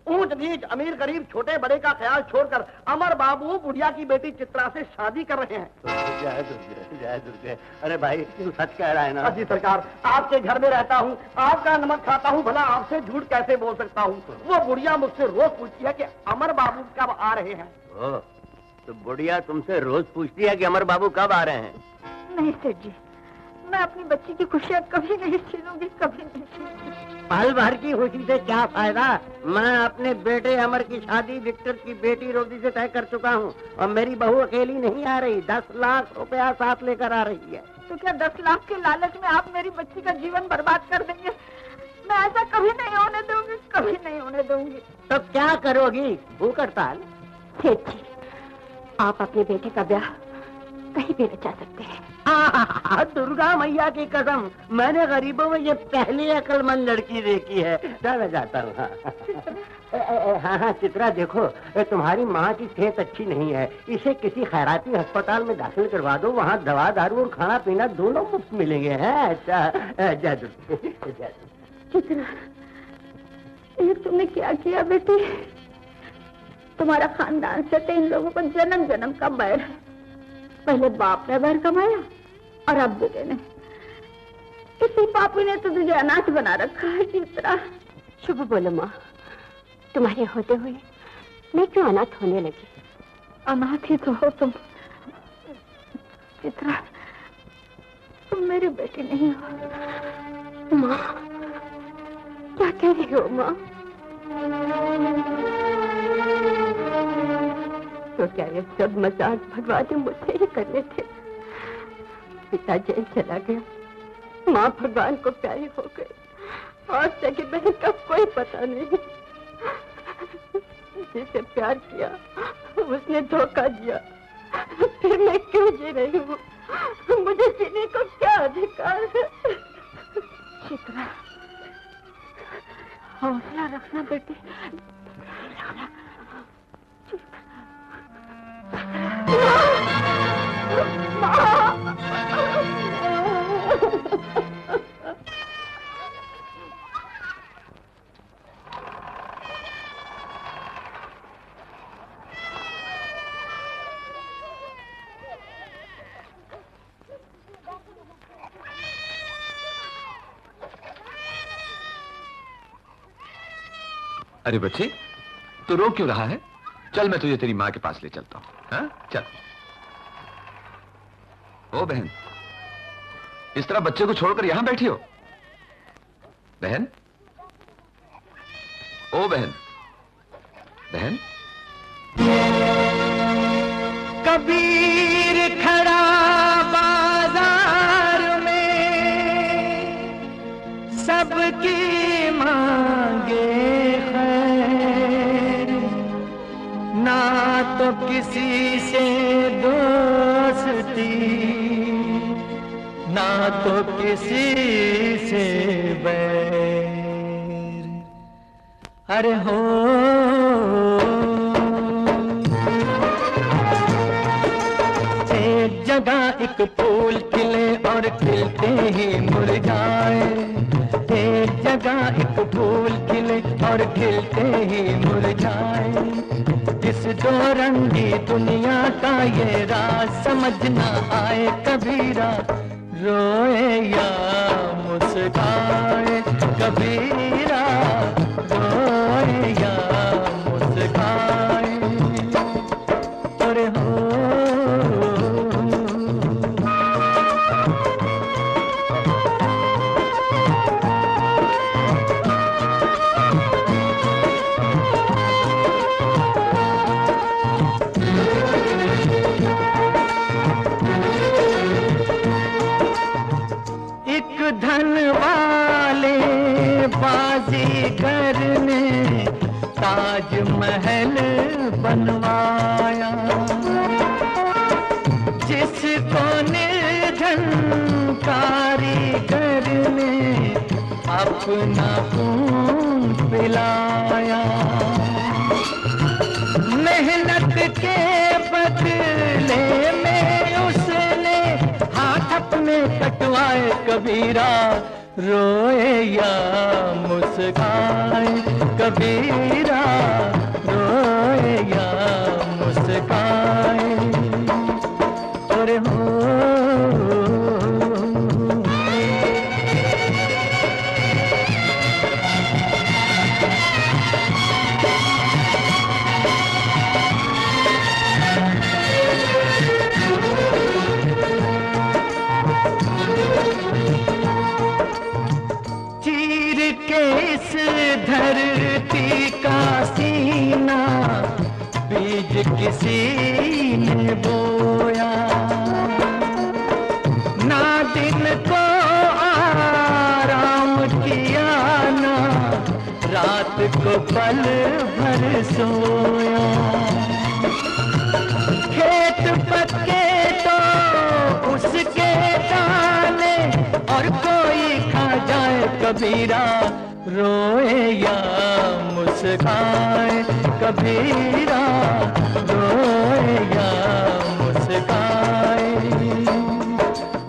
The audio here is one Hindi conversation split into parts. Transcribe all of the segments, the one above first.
ऊंच नीच अमीर गरीब छोटे बड़े का ख्याल छोड़कर अमर बाबू बुढ़िया की बेटी चित्रा से शादी कर रहे हैं। जय दुर्गे, जय दुर्गे। अरे भाई तू सच कह रहा है ना? जी सरकार, आपके घर में रहता हूँ, आपका नमक खाता हूँ, भला आपसे झूठ कैसे बोल सकता हूँ? वो बुढ़िया मुझसे रोज पूछती है कि अमर बाबू कब आ रहे हैं। तो बुढ़िया तुमसे रोज पूछती है कि अमर बाबू कब आ रहे हैं? नहीं सेठ जी, मैं अपनी बच्ची की खुशियाँ कभी नहीं छीनूंगी, कभी नहीं छीनूंगी। पल भर की खुशी से क्या फायदा? मैं अपने बेटे अमर की शादी विक्टर की बेटी रोजी से तय कर चुका हूँ और मेरी बहू अकेली नहीं आ रही, 10 लाख रुपया साथ लेकर आ रही है। तो क्या 10 लाख के लालच में आप मेरी बच्ची का जीवन बर्बाद कर देंगे? मैं ऐसा कभी नहीं होने दूंगी, कभी नहीं होने दूंगी। तो क्या करोगी? भूख हड़ताल? सेठ जी, आप अपने बेटे का ब्याह कहीं भी रचा सकते हैं। दुर्गा मैया की कसम, मैंने गरीबों में ये पहली अक्लमंद लड़की देखी है। मैं जाता हूँ। हाँ, चित्रा देखो, तुम्हारी माँ की सेहत अच्छी नहीं है, इसे किसी खैराती अस्पताल में दाखिल करवा दो, वहाँ दवा दारू और खाना पीना दोनों मुफ्त मिलेंगे। हैं? अच्छा, जय दुर्गा। चित्रा, ये तुमने क्या किया बेटी? तुम्हारा खानदान से तो इन लोगों को जन्म जन्म का बैर है। पहले बाप ने बैर कमाया और अब बेटे ने। इसी पापी ने तो तुझे अनाथ बना रखा है चित्रा। शुभ बोलो माँ, तुम्हारे होते हुए मैं क्यों अनाथ होने लगी? अनाथ ही तो हो तुम चित्रा, तुम मेरी बेटी नहीं हो। माँ, क्या कह रही हो माँ? तो क्या ये सब मजाक भगवान ने मुझसे ही करने थे? पिता जेल चला गया, माँ भगवान को प्यारी हो गई और सगी बहन का कोई पता नहीं। जिसे प्यार किया उसने धोखा दिया, फिर मैं क्यों जी रही हूँ? मुझे जीने को क्या अधिकार है? चित्रा, हौसला रखना बेटी। अरे बच्चे, तू रो क्यों रहा है? चल मैं तुझे तेरी माँ के पास ले चलता हूँ। हाँ, चल। ओ बहन, इस तरह बच्चे को छोड़कर यहां बैठी हो? बहन, ओ बहन, बहन। कबीर खड़ा बाजार में, सबकी मांगे खैर, ना तो किसी से दोस्ती, ना तो किसी से बैर। अरे हो एक जगह एक फूल खिले और खिलते ही मुरझाए, एक जगह एक फूल खिले और खिलते ही मुरझाए। इस दो रंगी दुनिया का ये राज समझ ना आए कबीरा, रोए या मुस्काए कबीरा, रोए या मुस्काए। अरे हो धन वाले बाजीगर ने ताजमहल बनवाया, जिसको निर्धन कारीगर ने अपना खून पिलाया। मेहनत के बदले में उसने हाथ अपने कटवाए कबीरा, रोए या मुस्काए कबीरा, किसी ने बोया, ना दिन को आराम किया, ना रात को पल भर सोया। खेत पक्के तो उसके दाने, और कोई खा जाए कबीरा रोए या मुस्काए, कबीरा रोए या मुस्काए।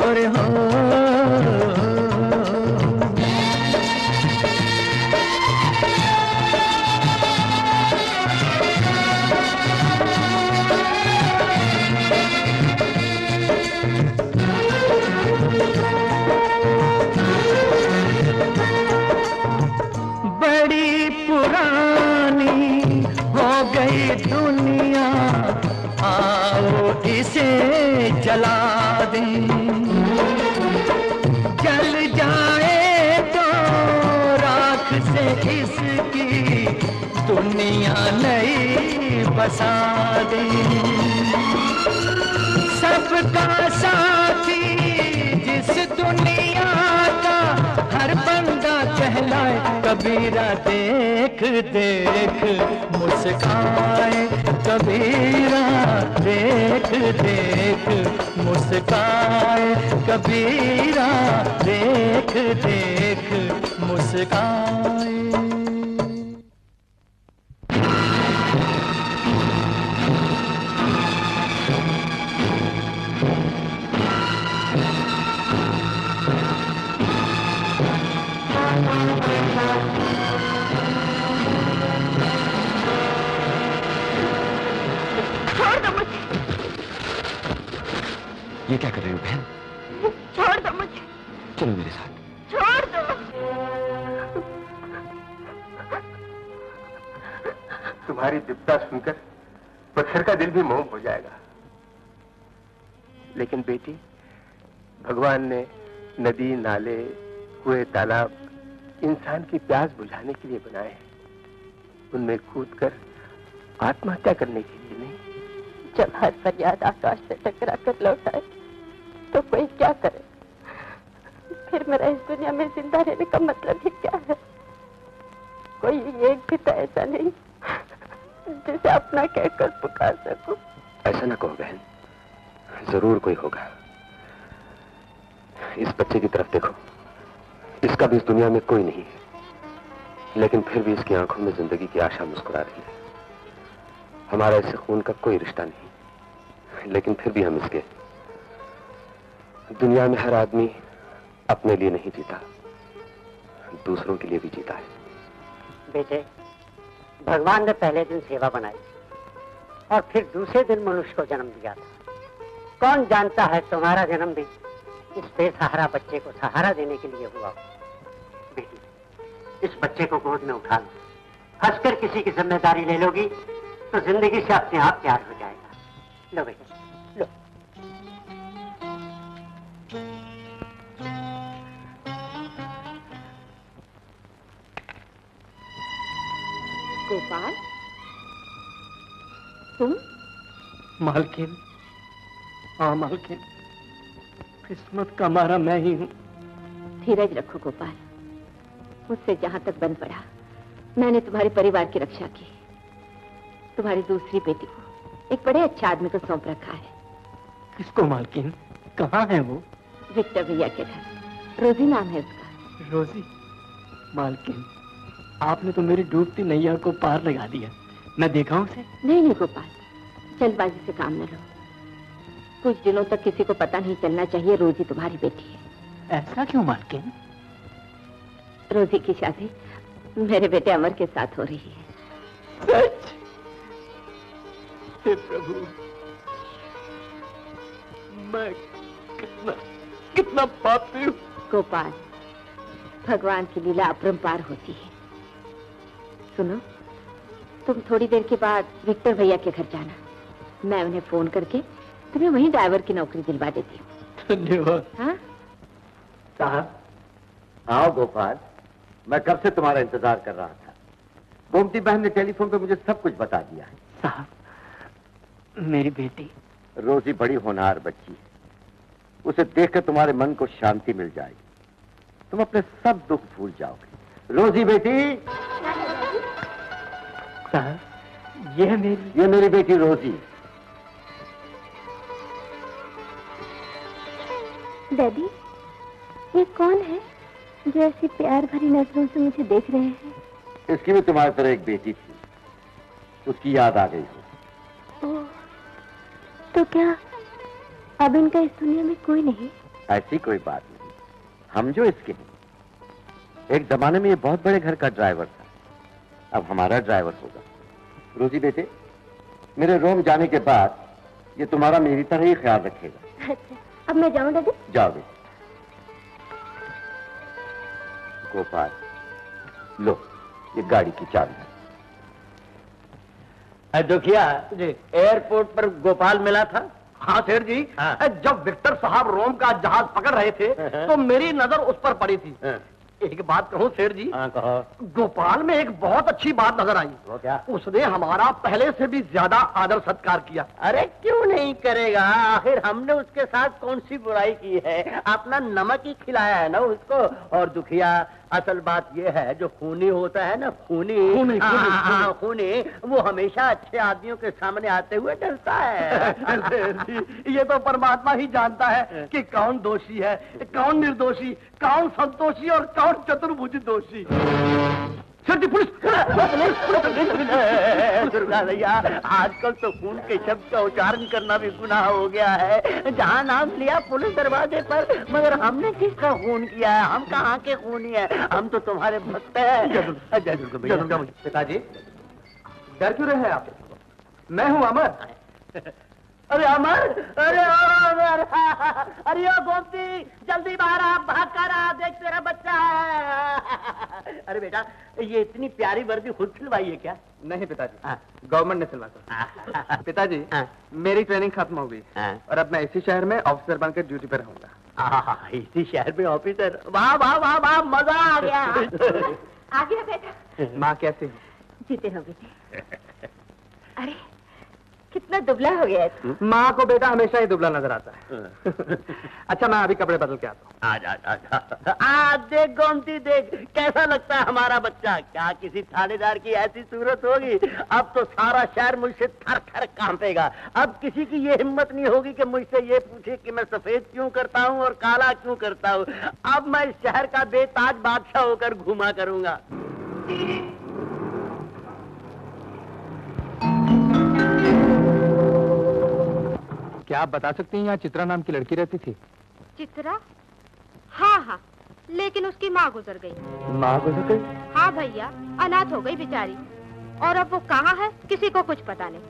और हो बड़ी पुरानी हो गई दुनिया, आओ इसे जला दें। जल जाए तो राख से इसकी दुनिया नई बसा दें। सबका साथी जिस दुनिया का हर बंदा कहलाए, कबीरा देख देख मुस्काए, कबीरा देख देख मुस्काए, कबीरा देख देख मुस्काए। छोड़ दो मुझे, ये क्या कर रही हो बहन? छोड़ दो मुझे, चलो मेरे साथ। छोड़ दो। तुम्हारी दिव्यता सुनकर पत्थर का दिल भी मोम हो जाएगा। लेकिन बेटी, भगवान ने नदी, नाले, कुएं, तालाब इंसान की प्यास बुझाने के लिए बनाए हैं, उनमें कूदकर आत्महत्या करने के लिए नहीं। जब हर फरियाद आकाश से टकरा कर लौट आए तो कोई क्या करे? फिर मेरा इस दुनिया में जिंदा रहने का मतलब ही क्या है? कोई एक भी तो ऐसा नहीं जिसे अपना कहकर पुकार सकूं। ऐसा ना कहो बहन, जरूर कोई होगा। इस बच्चे की तरफ देखो, इसका भी इस दुनिया में कोई नहीं है, लेकिन फिर भी इसकी आंखों में जिंदगी की आशा मुस्कुरा रही है। हमारा इससे खून का कोई रिश्ता नहीं, लेकिन फिर भी हम इसके। दुनिया में हर आदमी अपने लिए नहीं जीता, दूसरों के लिए भी जीता है। बेटे, भगवान ने पहले दिन सेवा बनाई और फिर दूसरे दिन मनुष्य को जन्म दिया था। कौन जानता है तुम्हारा जन्म भी इस बेसहारा बच्चे को सहारा देने के लिए हुआ। बेटी, इस बच्चे को गोद में उठा लो, हंसकर किसी की जिम्मेदारी ले लोगी तो जिंदगी से अपने आप प्यार हो जाएगा। लो बेटे, लो। गोपाल, तुम? मालकिन, हाँ मालकिन, किस्मत का मारा मैं ही हूँ। धीरज रखो गोपाल, मुझसे जहाँ तक बन पड़ा मैंने तुम्हारे परिवार की रक्षा की। तुम्हारी दूसरी बेटी को एक बड़े अच्छे आदमी को सौंप रखा है। किसको मालकिन? कहाँ है वो? विक्टर भैया के घर, रोजी नाम है उसका। रोजी? मालकिन, आपने तो मेरी डूबती नैया को पार लगा दिया। मैं देखा उसे? नहीं नहीं गोपाल, जल्दबाजी से काम न लो। कुछ दिनों तक किसी को पता नहीं चलना चाहिए रोजी तुम्हारी बेटी है। ऐसा क्यों मालकिन? रोजी की शादी मेरे बेटे अमर के साथ हो रही है। सच? हे प्रभु, मैं कितना पापी हूँ। गोपाल, भगवान की लीला अपरंपार होती है। सुनो, तुम थोड़ी देर के बाद विक्टर भैया के घर जाना। मैं उन्हें फोन करके तुम्हें वहीं ड्राइवर की नौकरी दिलवा देती हूँ। धन्यवाद। हाँ? साहब, आओ गोपाल, मैं कब से तुम्हारा इंतजार कर रहा था। गोमती बहन ने टेलीफोन पे मुझे सब कुछ बता दिया है। साहब, मेरी बेटी रोजी बड़ी होनहार बच्ची है, उसे देखकर तुम्हारे मन को शांति मिल जाएगी, तुम अपने सब दुख भूल जाओगे। रोजी बेटी। साहब, ये मेरी बेटी रोजी। डैडी, ये कौन है जो ऐसी प्यार भरी नजरों से मुझे देख रहे हैं? इसकी भी तुम्हारी तरह एक बेटी थी, उसकी याद आ गई हो। ओह, तो क्या अब इनका इस दुनिया में कोई नहीं? ऐसी कोई बात नहीं, हम जो इसके हैं। एक जमाने में ये बहुत बड़े घर का ड्राइवर था, अब हमारा ड्राइवर होगा। रोजी बेटे, मेरे रोम जाने के बाद ये तुम्हारा मेरी तरह ही ख्याल रखेगा। अच्छा, अब मैं जाऊं डैडी? जाओ बेटे। गोपाल, लो ये गाड़ी की चाबी। दुखिया जी, एयरपोर्ट पर गोपाल मिला था? हाँ सेठ जी, हाँ। जब विक्टर साहब रोम का जहाज पकड़ रहे थे तो मेरी नजर उस पर पड़ी थी। एक बात कहूँ सेठ जी, हाँ कहो। गोपाल में एक बहुत अच्छी बात नजर आई। वो क्या? उसने हमारा पहले से भी ज्यादा आदर सत्कार किया। अरे क्यों नहीं करेगा, आखिर हमने उसके साथ कौन सी बुराई की है, अपना नमक ही खिलाया है ना उसको। और दुखिया, असल बात ये है, जो खूनी होता है ना, खूनी, वो हमेशा अच्छे आदमियों के सामने आते हुए डरता है। ये तो परमात्मा ही जानता है कि कौन दोषी है, कौन निर्दोषी, कौन संतोषी और कौन चतुर्भुज दोषी। पुलिस! दुर्गा भैया, आजकल तो खून के शब्द का उच्चारण करना भी गुनाह हो गया है। जहाँ नाम लिया पुलिस दरवाजे पर, मगर हमने किसका खून किया है? हम कहाँ के खूनी है? हम तो तुम्हारे भक्त हैं। पिताजी, डर क्यों रहे हैं आप? मैं हूँ अमर। अरे अमर, अरे अमर, अरे ओ गोमती, जल्दी बाहर आ, भाग कर आ, देख तेरा बच्चा है। अरे बेटा, ये इतनी प्यारी वर्दी खुद सिलवाई है क्या? नहीं पिताजी, गवर्नमेंट ने सिलवा। पिताजी, मेरी ट्रेनिंग खत्म हो गई और अब मैं इसी शहर में ऑफिसर बनकर ड्यूटी पर रहूंगा। इसी शहर में ऑफिसर? वाह वाह वाह वाह, मजा आ गया। आ गया बेटा। माँ कैसे हो? जीते हो बेटे। अरे कितना दुबला हो गया है तू। माँ को बेटा हमेशा ही दुबला नजर आता है। अच्छा, मैं अभी कपड़े बदल के आता हूँ। आ देख गोमती, देख कैसा लगता है हमारा बच्चा। क्या किसी थानेदार की ऐसी सूरत होगी? अब तो सारा शहर मुझसे थर थर कांपेगा। अब किसी की ये हिम्मत नहीं होगी कि मुझसे ये पूछे कि मैं सफेद क्यों करता हूँ और काला क्यों करता हूँ। अब मैं इस शहर का बेताज बादशाह होकर घूमा करूंगा। क्या आप बता सकती हैं यहाँ चित्रा नाम की लड़की रहती थी? चित्रा? हाँ हाँ, लेकिन उसकी माँ गुजर गई। माँ गुजर गई? हाँ भैया, अनाथ हो गई बेचारी। और अब वो कहाँ है किसी को कुछ पता नहीं।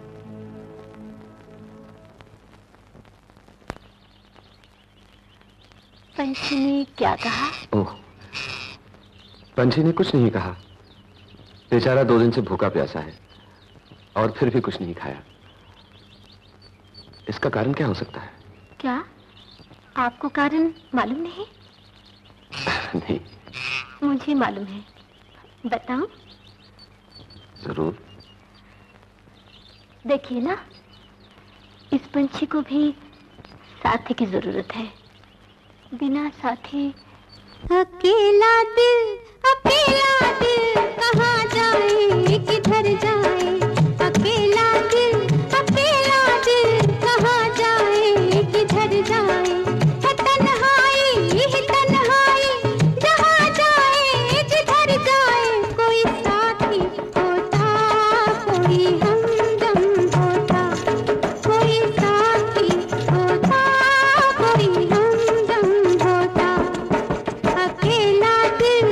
पंछी ने क्या कहा? ओह, पंछी ने कुछ नहीं कहा। बेचारा 2 दिन से भूखा प्यासा है और फिर भी कुछ नहीं खाया। इसका कारण क्या हो सकता है? क्या आपको कारण मालूम नहीं? नहीं। मुझे मालूम है, बताऊं? जरूर। देखिए ना, इस पंछी को भी साथी की जरूरत है। बिना साथी अकेला दिल कहाँ जाए, किधर जाए? अकेला दिल कहाँ जाए, किधर जाए? है तन्हाई जहाँ जाए, जिधर जाए। कोई साथी होता, कोई हमदम होता, कोई साथी होता, कोई हमदम होता। अकेला दिल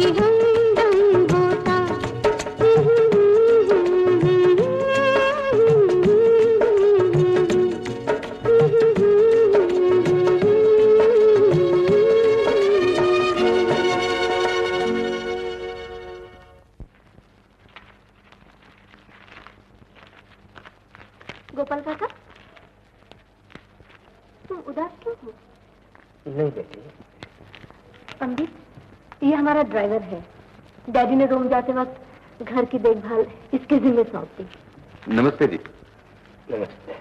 हमदम होता। गोपाल काका, तुम उदास क्यों हो? नहीं बेटी। अमृत, ये हमारा ड्राइवर है। डैडी ने रोम जाते वक्त घर की देखभाल इसके जिम्मे सौंप दी। नमस्ते जी। नमस्ते।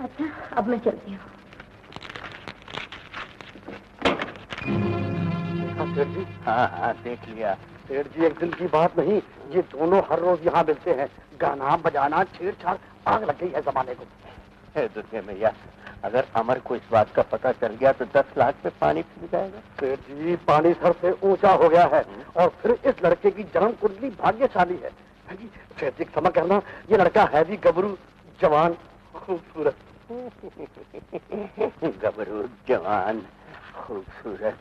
अच्छा, अब मैं चलती हूँ। सेठ जी? हाँ हाँ, देख लिया। सेठ जी, एक दिन की बात नहीं, ये दोनों हर रोज यहाँ मिलते हैं। गाना बजाना छेड़छाड़, आग लग गई है जमाने को। दुर्गा मैया, अगर अमर को इस बात का पता चल गया तो 10 लाख पे पानी फिर जाएगा। सेठ जी, पानी सर से ऊंचा हो गया है और फिर इस लड़के की जन्म कुंडली भाग्यशाली है। जी सेठ जी, क्षमा करना, ये लड़का है भी गबरू, जवान, खूबसूरत। गबरू, जवान, खूबसूरत।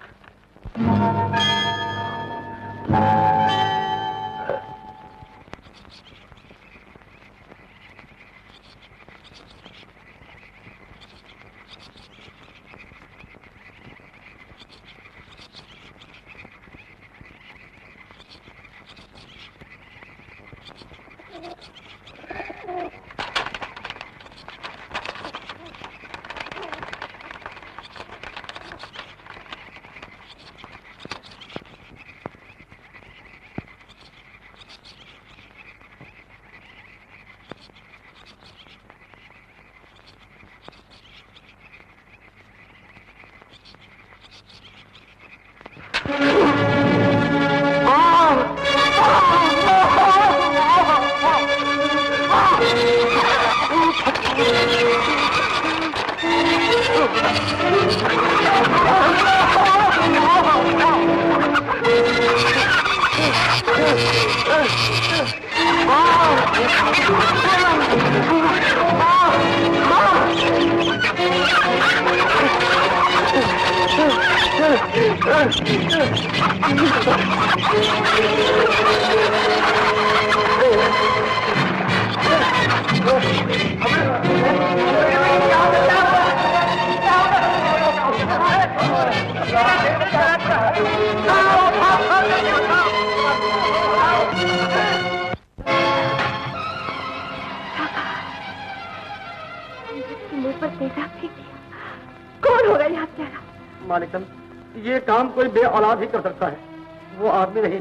मालिकन, ये काम कोई बे औलाद ही कर सकता है। वो आदमी नहीं,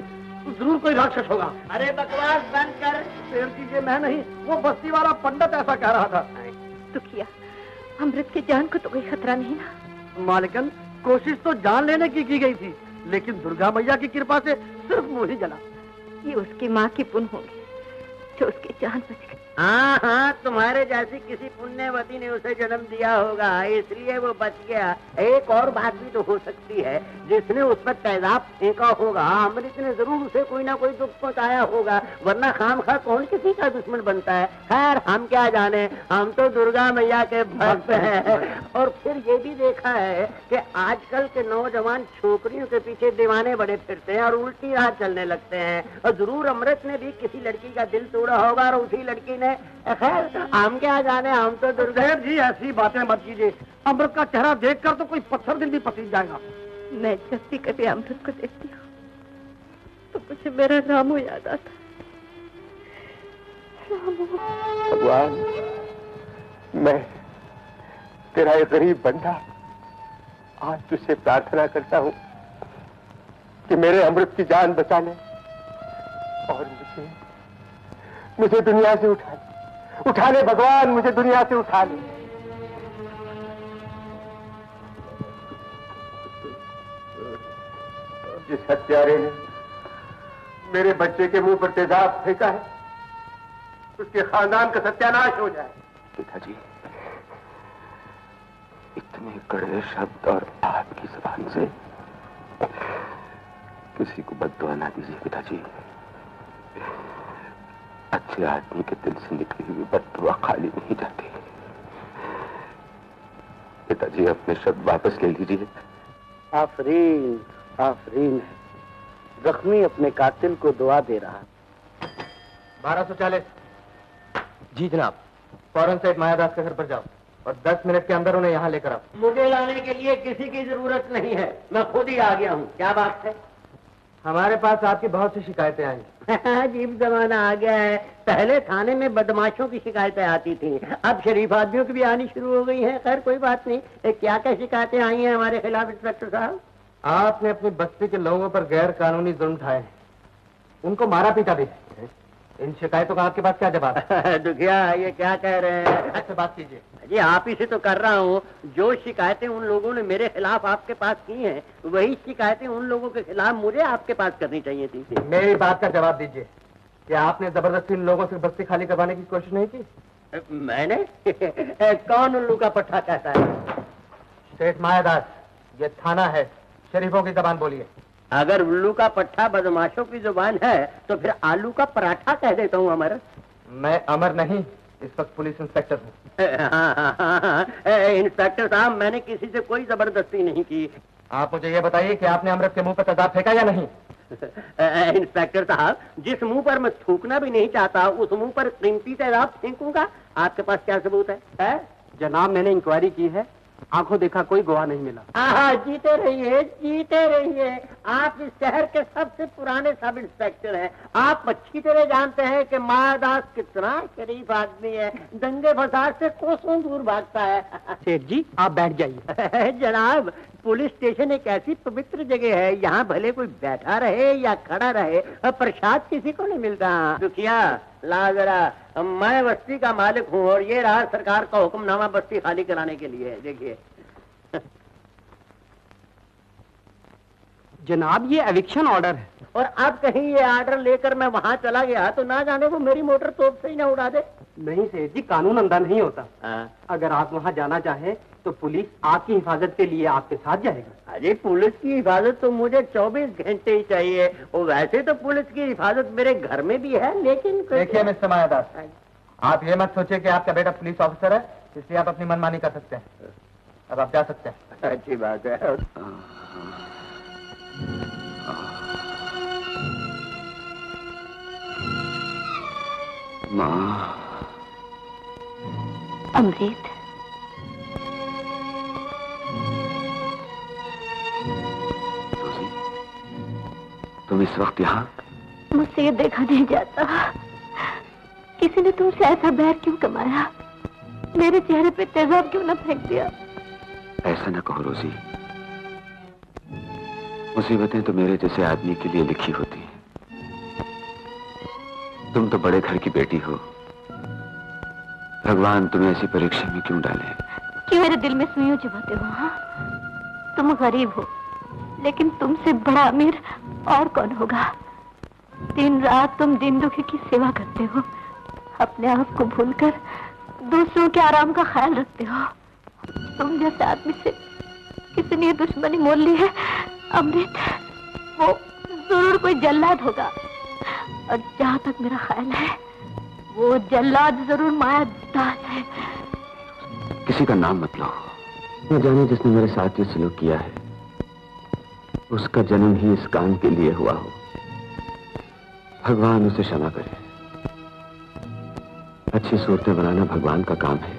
जरूर कोई राक्षस होगा। अरे बकवास बंद कर। शेर कीजिए, मैं नहीं, वो बस्ती वाला पंडित ऐसा कह रहा था। दुखिया, अमृत की जान को तो कोई खतरा नहीं ना? मालिकन, कोशिश तो जान लेने की गई थी, लेकिन दुर्गा मैया की कृपा से सिर्फ मुंह ही जला। ये उसकी माँ की पुण्य होगी जो उसकी जान बच गई। हाँ हाँ, तुम्हारे जैसी किसी पुण्यवती ने उसे जन्म दिया होगा, इसलिए वो बच गया। एक और बात भी तो हो सकती है, जिसने उस पर तेजाब फेंका होगा, अमृत ने जरूर उसे कोई ना कोई दुख पहुंचाया होगा, वरना खामखा कौन किसी का दुश्मन बनता है। खैर, हम क्या जाने, हम तो दुर्गा मैया के भक्त हैं। और फिर ये भी देखा है कि आजकल के नौजवान छोकरियों के पीछे दीवाने बड़े फिरते हैं और उल्टी राह चलने लगते हैं। और जरूर अमृत ने भी किसी लड़की का दिल तोड़ा होगा और उसी लड़की ने। खैर, हम क्या जाने, हम तो दुर्गा जी ऐसी बातें मत कीजिए। अमृत का चेहरा देखकर तो कोई पत्थर दिल भी पसीज जाएगा। मैं जब भी कभी अमृत को देखती हूँ तो मुझे मेरा रामू याद आता है। भगवान, मैं तेरा एक गरीब बंदा आज तुझसे प्रार्थना करता हूँ कि मेरे अमृत की जान बचा ले और मुझे दुनिया से उठा ले भगवान, मुझे दुनिया से उठा ले। जिस हत्यारे ने मेरे बच्चे के मुंह पर तेजाब फेंका है, उसके खानदान का सत्यानाश हो जाए। पिताजी, इतने कड़वे शब्द और आपकी जुबान से किसी को बद्दुआ ना दीजिए पिताजी। अच्छे आदमी के दिल से निकली हुई बद्दुआ खाली नहीं जाती। पिताजी, अपने शब्द वापस ले लीजिए। आफरीन, आफरीन। जख्मी अपने कातिल को दुआ दे रहा। 1240। जी जनाब। फौरन से मायादास के घर पर जाओ और 10 मिनट के अंदर उन्हें यहाँ लेकर आओ। मुझे लाने के लिए किसी की जरूरत नहीं है, मैं खुद ही आ गया हूँ। क्या बात है? हमारे पास आपकी बहुत सी शिकायतें आई। अजीब जमाना आ गया है। पहले थाने में बदमाशों की शिकायतें आती थी, अब शरीफ आदमियों की भी आनी शुरू हो गई है। खैर कोई बात नहीं। क्या क्या शिकायतें आई हैं हमारे खिलाफ इंस्पेक्टर साहब? आपने अपनी बस्ती के लोगों पर गैर कानूनी जुल्म ढाए, उनको मारा पीटा भी। इन शिकायतों का आपके पास क्या जवाब है? दुखिया ये क्या कह रहे हैं? अच्छा बात कीजिए। जी आप ही से तो कर रहा हूँ। जो शिकायतें उन लोगों ने मेरे खिलाफ आपके पास की हैं, वही शिकायतें उन लोगों के खिलाफ मुझे आपके पास करनी चाहिए थी। मेरी बात का जवाब दीजिए। क्या आपने जबरदस्ती इन लोगों से बस्ती खाली करवाने की कोशिश नहीं की? मैंने? कौन उल्लू का पट्टा कहता है? सेठ मायादास, ये थाना है, शरीफों की जबान बोलिए। अगर उल्लू का पट्टा बदमाशों की जुबान है तो फिर आलू का पराठा कह देता हूँ अमर। मैं अमर नहीं, इस वक्त पुलिस इंस्पेक्टर हूँ। इंस्पेक्टर साहब, मैंने किसी से कोई जबरदस्ती नहीं की। आप मुझे ये बताइए कि आपने अमृत के मुंह पर तेजाब फेंका या नहीं? इंस्पेक्टर साहब, जिस मुंह पर मैं थूकना भी नहीं चाहता उस मुंह पर कीमती तेजाब फेंकूंगा? आपके पास क्या सबूत है? जनाब मैंने इंक्वायरी की है, आंखों देखा कोई गवाह नहीं मिला। जीते रहिए, जीते रहिए। आप इस शहर के सबसे पुराने सब इंस्पेक्टर हैं। आप अच्छी तरह जानते हैं कि मायादास कितना शरीफ आदमी है, दंगे फसाद से कोसों दूर भागता है। सेठ जी आप बैठ जाइए। जनाब, पुलिस स्टेशन एक ऐसी पवित्र जगह है, यहाँ भले कोई बैठा रहे या खड़ा रहे, प्रसाद किसी को नहीं मिलता। दुखिया ला जरा, मैं बस्ती का मालिक हूँ और ये रहा सरकार का हुक्मनामा बस्ती खाली कराने के लिए। देखिए जनाब ये एविक्शन ऑर्डर है। और अब कहीं ये ऑर्डर लेकर मैं वहाँ चला गया तो ना जाने वो मेरी मोटर तोप से ही ना उड़ा दे। नहीं सेठ जी, कानून अंधा नहीं होता। अगर आप वहाँ जाना चाहें तो पुलिस आपकी हिफाजत के लिए आपके साथ जाएगा। अरे पुलिस की हिफाजत तो मुझे 24 घंटे ही चाहिए। और वैसे तो पुलिस की हिफाजत मेरे घर में भी है, लेकिन देखिए मिस्टर मायादास, आप ये मत सोचिए कि आपका बेटा पुलिस ऑफिसर है इसलिए आप अपनी मनमानी कर सकते हैं। अब आप जा सकते हैं। अच्छी बात है। माँ। अमृत, तुम इस वक्त यहाँ? मुझसे ये देखा नहीं जाता। किसी ने तुमसे ऐसा बैर क्यों कमाया? मेरे चेहरे पे तेजाब क्यों न फेंक दिया? ऐसा न कहो रोजी, मुसीबतें तो मेरे जैसे आदमी के लिए लिखी होती हैं। तुम तो बड़े घर की बेटी हो, भगवान तुम्हें ऐसी परीक्षा में क्यों डाले? क्यों मेरे दिल में सुइयों चुभाते हो? हाँ, तुम गरीब हो लेकिन तुमसे बड़ा अमीर और कौन होगा? दिन रात तुम दिन दुखी की सेवा करते हो, अपने आप को भूलकर दूसरों के आराम का ख्याल रखते हो। तुम जैसे आदमी से किसी ने दुश्मनी मोल ली है अमृत, वो जरूर कोई जल्लाद होगा। और जहाँ तक मेरा ख्याल है वो जल्लाद जरूर मायादास है। किसी का नाम मत लो, न जाने जिसने मेरे साथ ये सलूक किया है उसका जन्म ही इस काम के लिए हुआ हो। भगवान उसे क्षमा करे। अच्छी सूरतें बनाना भगवान का काम है,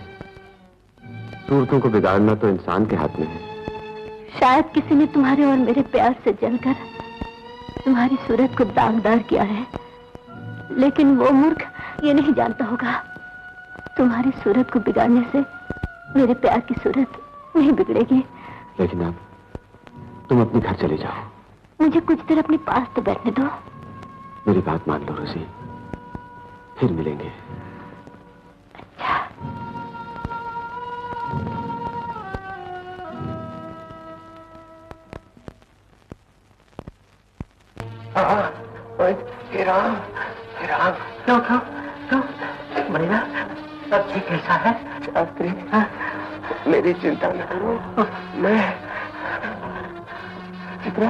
सूरतों को बिगाड़ना तो इंसान के हाथ में है। शायद किसी ने तुम्हारे और मेरे प्यार से जलकर तुम्हारी सूरत को दागदार किया है, लेकिन वो मूर्ख ये नहीं जानता होगा तुम्हारी सूरत को बिगाड़ने से मेरे प्यार की सूरत नहीं बिगड़ेगी। लेकिन अब तुम अपने घर चले जाओ। मुझे कुछ देर अपने पास तो बैठने दो। मेरी बात मान लो रोजी, फिर मिलेंगे। हे राम, हे राम। क्यों बढ़िया, सब ठीक कैसा है? शास्त्री, मेरी चिंता न करो, मैं चित्रा।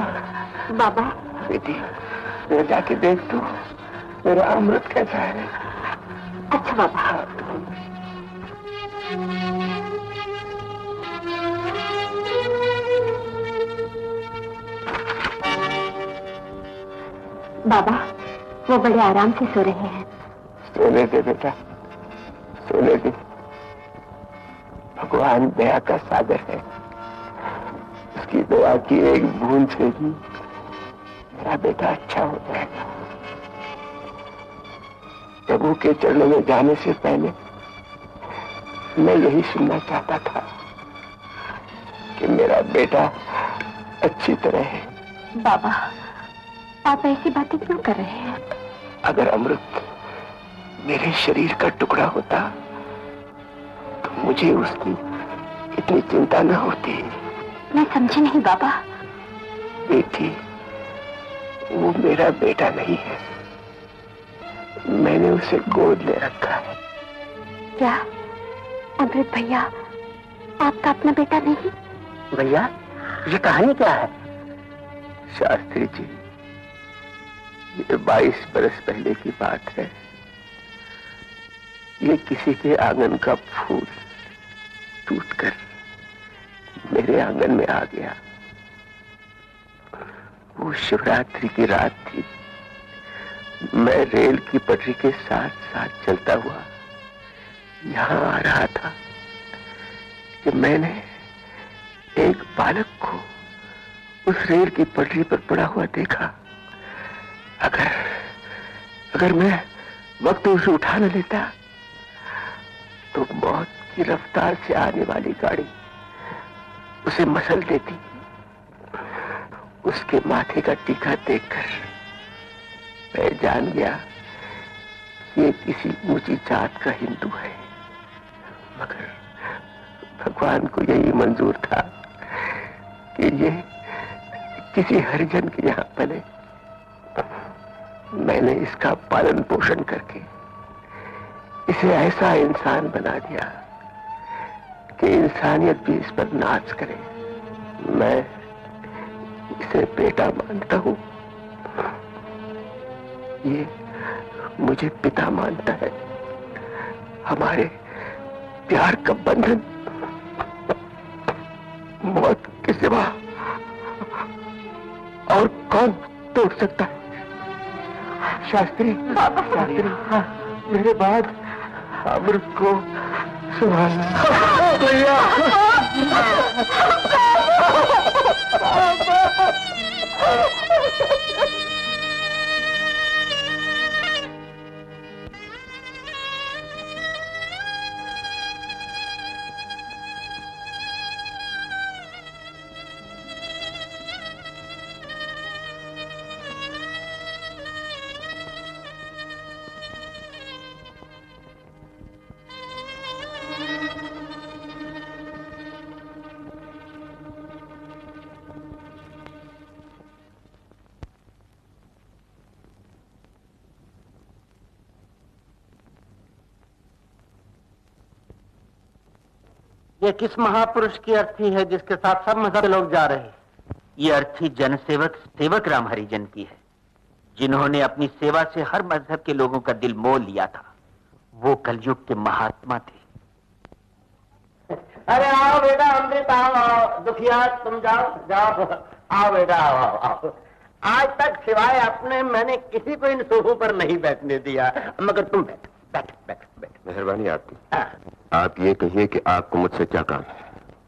बाबा। बेटी, मैं जाके देख तू मेरा अमृत कैसा है। अच्छा बाबा। बाबा, वो बड़े आराम से सो रहे हैं। सोने दे बेटा, सोने दे। भगवान दया का सागर है, उसकी दया की एक बूंद से ही मेरा बेटा अच्छा हो जाएगा। प्रभु के चरणों में जाने से पहले मैं यही सुनना चाहता था कि मेरा बेटा अच्छी तरह है। बाबा, आप ऐसी बातें क्यों कर रहे हैं? अगर अमृत मेरे शरीर का टुकड़ा होता तो मुझे उसकी इतनी चिंता न होती। मैं समझी नहीं बाबा। बेटी, वो मेरा बेटा नहीं है, मैंने उसे गोद ले रखा है। क्या अमृत भैया आपका अपना बेटा नहीं? भैया, ये कहानी क्या है? शास्त्री जी, ये 22 बरस पहले की बात है। ये किसी के आंगन का फूल टूटकर मेरे आंगन में आ गया। वो शिवरात्रि की रात थी। मैं रेल की पटरी के साथ साथ चलता हुआ यहां आ रहा था कि मैंने एक बालक को उस रेल की पटरी पर पड़ा हुआ देखा। अगर मैं वक्त उसे उठा न लेता तो मौत की रफ्तार से आने वाली गाड़ी उसे मसल देती। उसके माथे का टीका देखकर मैं जान गया ये किसी ऊंची जात का हिंदू है, मगर भगवान को यही मंजूर था कि ये किसी हरिजन के यहां पले। मैंने इसका पालन पोषण करके इसे ऐसा इंसान बना दिया कि इंसानियत भी इस पर नाच करे। मैं इसे बेटा मानता हूं, ये मुझे पिता मानता है। हमारे प्यार का बंधन मौत के सिवा और कौन तोड़ सकता है? शास्त्री, मेरे बाद अमृत को संभालना। भैया, ये किस महापुरुष की अर्थी है जिसके साथ सब मजहब के लोग जा रहे हैं? ये अर्थी जनसेवक सेवक राम हरिजन की है, जिन्होंने अपनी सेवा से हर मजहब के लोगों का दिल मोह लिया था। वो कलयुग के महात्मा थे। अरे आओ बेटा अमृत, आओ। दुखिया तुम जाओ। आओ बेटा, आओ। आज तक सिवाय अपने मैंने किसी को इन सोफों पर नहीं बैठने दिया, मगर तुम बैठ। मेहरबानी आपकी। आप ये कहिए कि आपको मुझसे क्या काम है?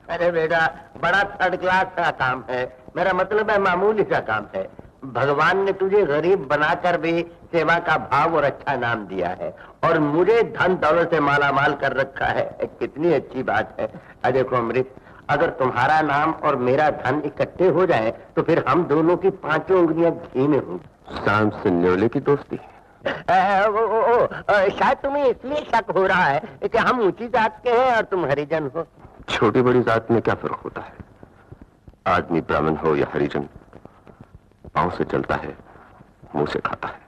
अरे बेटा, बड़ा थर्ड क्लास का काम है। मेरा मतलब है मामूली सा काम है। भगवान ने तुझे गरीब बनाकर भी सेवा का भाव और अच्छा नाम दिया है, और मुझे धन दौलत से मालामाल कर रखा है। कितनी अच्छी बात है। अरे देखो अमृत, अगर तुम्हारा नाम और मेरा धन इकट्ठे हो जाए तो फिर हम दोनों की 5 उंगलियां घी में होंगी। शाम से न्योले की दोस्ती। शायद तुम्हें इसलिए शक हो रहा है कि हम ऊंची जात के हैं और तुम हरिजन हो। छोटी बड़ी जात में क्या फर्क होता है? आदमी ब्राह्मण हो या हरिजन, पांव से चलता है, मुंह से खाता है।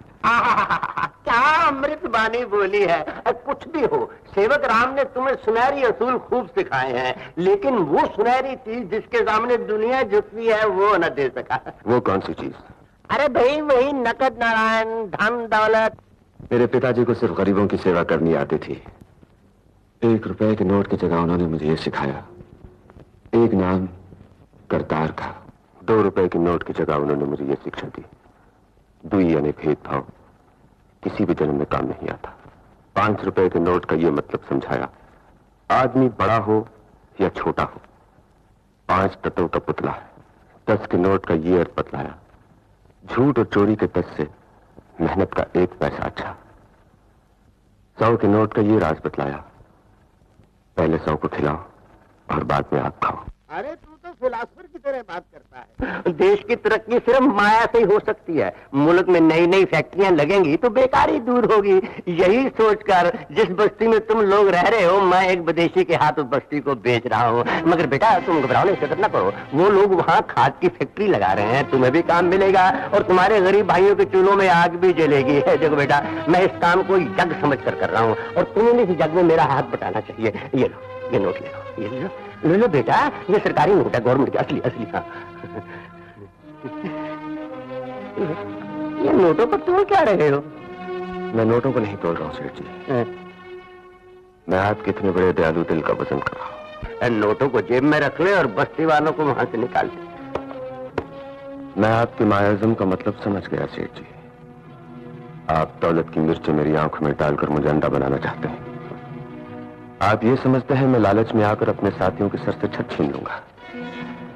क्या अमृत बानी बोली है। कुछ भी हो, सेवक राम ने तुम्हें सुनहरी असूल खूब सिखाए हैं, लेकिन वो सुनहरी चीज जिसके सामने दुनिया झुकी है वो न दे सका। वो कौन सी चीज? अरे भाई वही नकद नारायण, धन दौलत। मेरे पिताजी को सिर्फ गरीबों की सेवा करनी आती थी। 1 रुपए के नोट की जगह उन्होंने मुझे ये सिखाया, एक नाम करतार का। 2 रुपए के नोट की जगह उन्होंने मुझे ये शिक्षा दी, दुई यानी भेदभाव किसी भी जन्म में काम नहीं आता। 5 रुपए के नोट का ये मतलब समझाया, आदमी बड़ा हो या छोटा हो, 5 तत्वों का पुतला है। 10 के नोट का ये अर्थ बतलाया, झूठ और चोरी के 10 से मेहनत का 1 पैसा अच्छा। 100 के नोट का ये राज बतलाया, पहले 100 को खिलाओ और बाद में आप खाओ। अरे तू तो फिलासफर की तरह बात करता है। देश की तरक्की सिर्फ माया से ही हो सकती है। मुल्क में नई नई फैक्ट्रियां लगेंगी तो बेकारी दूर होगी। यही सोचकर जिस बस्ती में तुम लोग रह रहे हो, मैं एक विदेशी के हाथ उस बस्ती को बेच रहा हूँ। मगर बेटा तुम घबराओ नहीं, फिक्र न करो। वो लोग वहाँ खाद की फैक्ट्री लगा रहे हैं, तुम्हें भी काम मिलेगा और तुम्हारे गरीब भाइयों के चूल्हों में आग भी जलेगी। देखो बेटा, मैं इस काम को यज्ञ समझ कर रहा हूँ और तुम्हें इस यज्ञ में मेरा हाथ बटाना चाहिए। ये लो, ये नोट ले लो, ये लो, ले लो बेटा, ये सरकारी नोट है, गवर्नमेंट का असली असली। हाँ, ये नोटों पर तोड़ क्या रहे हो? मैं नोटों को नहीं तोड़ रहा हूँ सेठ जी, मैं आपके इतने बड़े दयालु दिल का वजन कर रहा हूँ। नोटों को जेब में रख ले और बस्ती वालों को वहां से निकाल दे। मैं आपके मायाज़म का मतलब समझ गया सेठ जी। आप दौलत की मिर्च मेरी आंखों में डालकर मुझे अंधा बनाना चाहते हैं। आप ये समझते हैं मैं लालच में आकर अपने साथियों के सर से छत छीन लूंगा।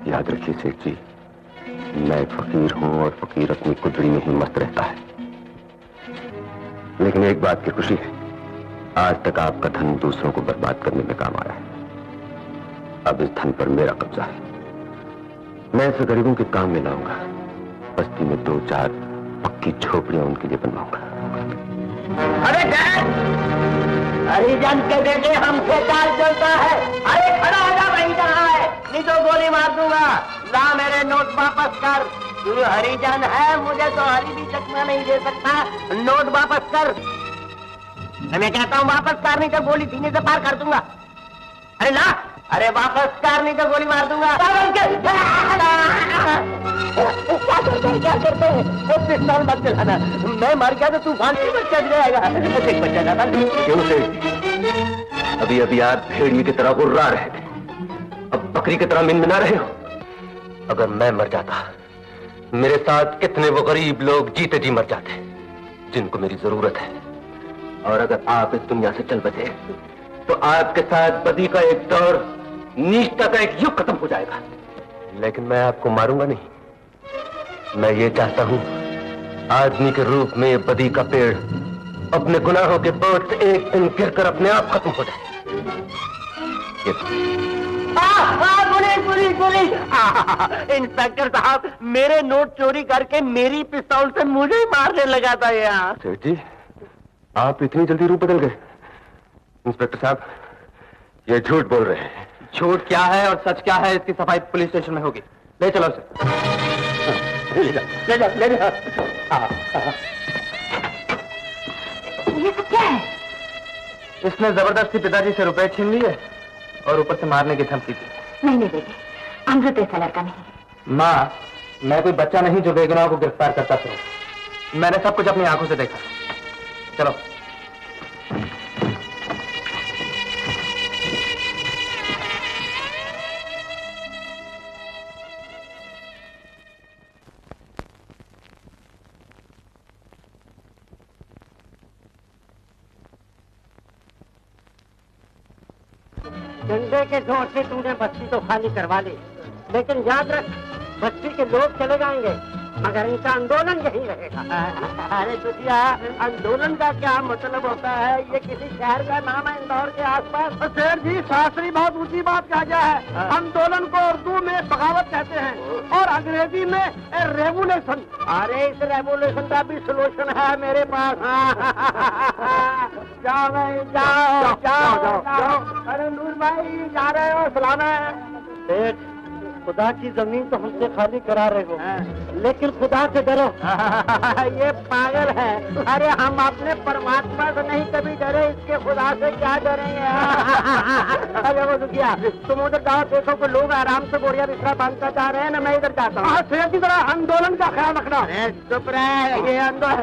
याद रखिए सेठ जी, मैं फकीर हूं और फकीर अपनी कुदड़ी में ही मस्त रहता है। लेकिन एक बात की खुशी है, आज तक आपका धन दूसरों को बर्बाद करने में काम आया है। अब इस धन पर मेरा कब्जा है। मैं इसे गरीबों के काम में लाऊंगा। बस्ती में 2-4 पक्की झोपड़ियां उनके लिए बनवाऊंगा। अरे हरिजन के बेटे हमसे चाल चलता है। अरे खड़ा हो जा भाई, कहाँ है? नहीं तो गोली मार दूंगा। ला मेरे नोट वापस कर। तू हरिजन है, मुझे तो हरी भी चकमा नहीं दे सकता। नोट वापस कर। मैं कहता हूँ वापस कर, नहीं तो गोली सीने से पार कर दूंगा। अरे ला, अरे वापस कर, नहीं तो गोली मार दूंगा। क्या करते हैं? पिस्तौल मत चलाना, मैं मर गया तो तूफान से बच्चा जाएगा। बच्चा जाता क्यों से? अभी अभी आप भेड़िए की तरह उर्रा रहे थे, अब बकरी की तरह मिनमिना रहे हो। अगर मैं मर जाता, मेरे साथ कितने वो गरीब लोग जीते जी मर जाते जिनको मेरी जरूरत है। और अगर आप इस दुनिया से चल बचे तो आपके साथ बदी का एक दौर, नीचता का एक युग खत्म हो जाएगा। लेकिन मैं आपको मारूंगा नहीं। मैं ये चाहता हूं आदमी के रूप में बदी का पेड़ अपने गुनाहों के बोझ से एक दिन गिरकर अपने आप खत्म हो जाए। इंस्पेक्टर साहब, मेरे नोट चोरी करके मेरी पिस्तौल से मुझे ही मारने लगा था यार। सेठ जी, आप इतनी जल्दी रूप बदल गए। इंस्पेक्टर साहब, ये झूठ बोल रहे हैं। झूठ क्या है और सच क्या है, इसकी सफाई पुलिस स्टेशन में होगी। ले चलो उसे। ले जा। ये सब क्या है? इसने जबरदस्ती पिताजी से रुपए छीन लिए और ऊपर से मारने की धमकी दी। नहीं बेटे, अमृत ऐसा लड़का नहीं। माँ, मैं कोई बच्चा नहीं जो बेगुनाह को गिरफ्तार करता फिरूं। मैंने सब कुछ अपनी आंखों से देखा। चलो। डंडे के जोर से तूने बस्ती तो खाली करवा ली, लेकिन याद रख, बस्ती के लोग चले जाएंगे मगर इनका आंदोलन यही रहेगा। अरे तुझिया, आंदोलन का क्या मतलब होता है? ये किसी शहर का नाम है इंदौर के आसपास। शेर जी, शास्त्री बहुत ऊंची बात कहा गया है। आंदोलन को उर्दू में बगावत कहते हैं और अंग्रेजी में रेवोल्यूशन। अरे इस रेवोल्यूशन का भी सोल्यूशन है मेरे पास। जाओ भाई, जाओ। अरे नूर भाई, जा रहे हो? सलाम है। खुदा की जमीन तो हमसे खाली करा रहे हो, लेकिन खुदा से डरो। ये पागल है। अरे हम अपने परमात्मा से नहीं कभी डरे, इसके खुदा से क्या डरेंगे? अरे वो दुखिया, तुम उधर जाओ, देखो कि लोग आराम से बोरिया बिस्तरा बांध कर जा रहे हैं ना, मैं इधर जाता हूँ। शेर की तरह आंदोलन का ख्याल रखना। चुप रहे, ये आंदोलन।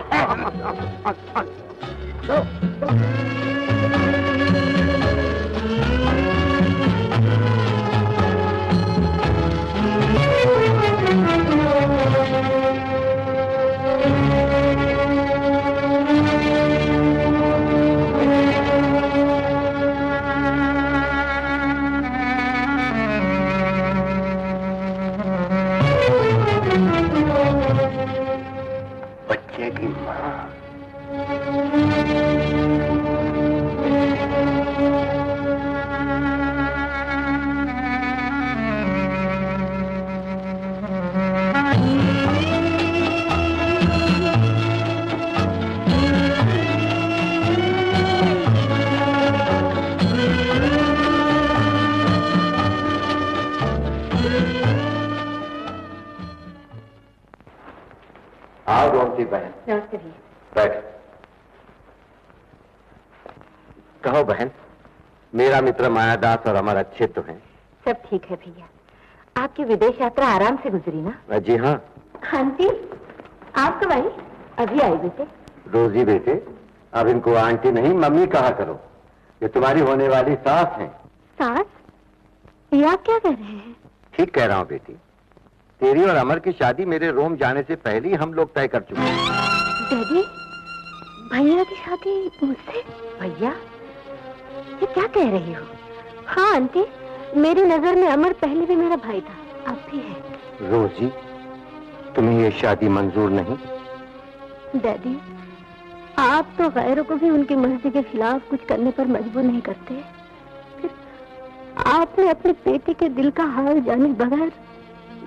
आओ गोमती बहन। नमस्ते भैया। बैठ। कहो बहन, मेरा मित्र मायादास और अमर अच्छे तो हैं? सब ठीक है भैया। आपकी विदेश यात्रा आराम से गुजरी ना? जी हाँ। आंटी, आप कब आई? अभी आई बेटे। रोजी बेटे, अब इनको आंटी नहीं मम्मी कहा करो। ये तुम्हारी होने वाली सास हैं। सास? ये आप क्या कह रहे हैं? ठीक कह रहा हूँ बेटी। तेरी और अमर की शादी मेरे रोम जाने से पहले ही हम लोग तय कर चुके हैं। डैडी, भैया की शादी मुझसे? भैया, ये क्या कह रही हो? हाँ आंटी, मेरी नजर में अमर पहले भी मेरा भाई था, अब भी है। रोजी, तुम्हें ये शादी मंजूर नहीं? डैडी, आप तो गैरों को भी उनकी मर्जी के खिलाफ कुछ करने पर मजबूर नहीं करते। फिर आपने अपने बेटे के दिल का हाल जाने बगैर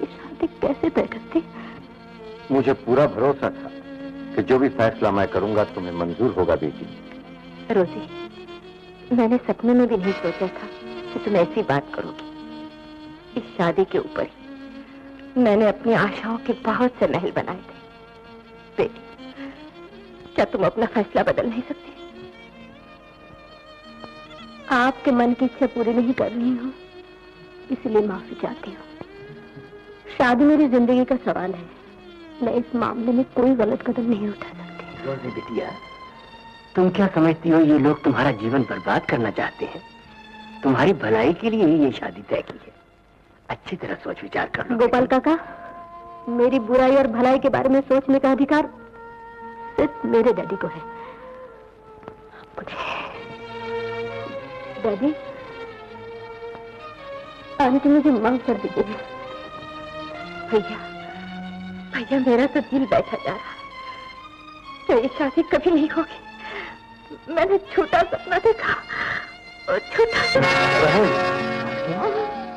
ये शादी कैसे तय करते? मुझे पूरा भरोसा था कि जो भी फैसला मैं करूंगा तुम्हें मंजूर होगा बेटी। रोजी, मैंने सपने में भी नहीं सोचा था कि तुम ऐसी बात करोगी। इस शादी के ऊपर ही मैंने अपनी आशाओं के बहुत से महल बनाए थे। बेटी, क्या तुम अपना फैसला बदल नहीं सकते? आपके मन की इच्छा पूरी नहीं कर रही हूँ, इसलिए माफी चाहती हूँ। शादी मेरी जिंदगी का सवाल है, मैं इस मामले में कोई गलत कदम नहीं उठा सकती। रोजी बिटिया, तुम क्या समझती हो ये लोग तुम्हारा जीवन बर्बाद करना चाहते हैं? तुम्हारी भलाई के लिए ही ये शादी तय की है। अच्छी तरह सोच विचार कर लो। गोपाल काका, मेरी बुराई और भलाई के बारे में सोचने का अधिकार सिर्फ मेरे डैडी को है। डैडी, आंटी मुझे माफ कर दीजिए। भैया, भैया मेरा तो दिल बैठा जा रहा है तो ये शादी कभी नहीं होगी। मैंने छोटा सपना देखा और छोटा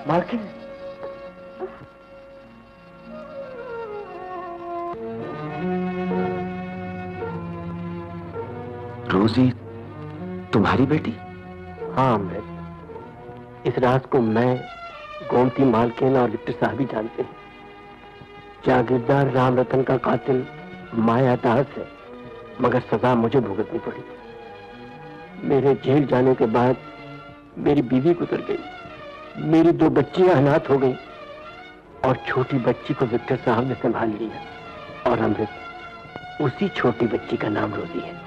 मालकिन, रोजी तुम्हारी बेटी? हाँ अमृत, इस राज को मैं, गोमती मालकिन और विक्टर साहब ही जानते हैं। जागीरदार राम रतन का कातिल मायादास है, मगर सजा मुझे भुगतनी पड़ी। मेरे जेल जाने के बाद मेरी बीवी गुजर गई, मेरी 2 बच्चियां अनाथ हो गई और छोटी बच्ची को विक्टर साहब ने संभाल लिया। और अमृत, उसी छोटी बच्ची का नाम रोजी है।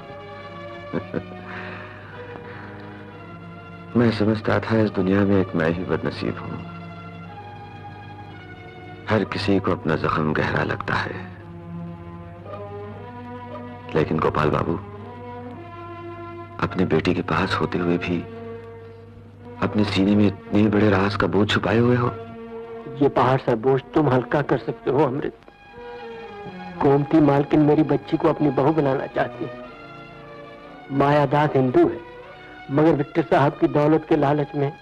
मैं समझता था इस दुनिया में एक मैं ही बदनसीब हूं। हर किसी को अपना जख्म गहरा लगता है, लेकिन गोपाल बाबू, अपनी बेटी के पास होते हुए भी अपने सीने में इतने बड़े राज का बोझ छुपाए हुए हो। ये पहाड़ सा बोझ तुम हल्का कर सकते हो अमृत। गोमती मालकिन मेरी बच्ची को अपनी बहू बनाना चाहती है। मायादास हिंदू है, मगर विक्टर साहब की दौलत के लालच में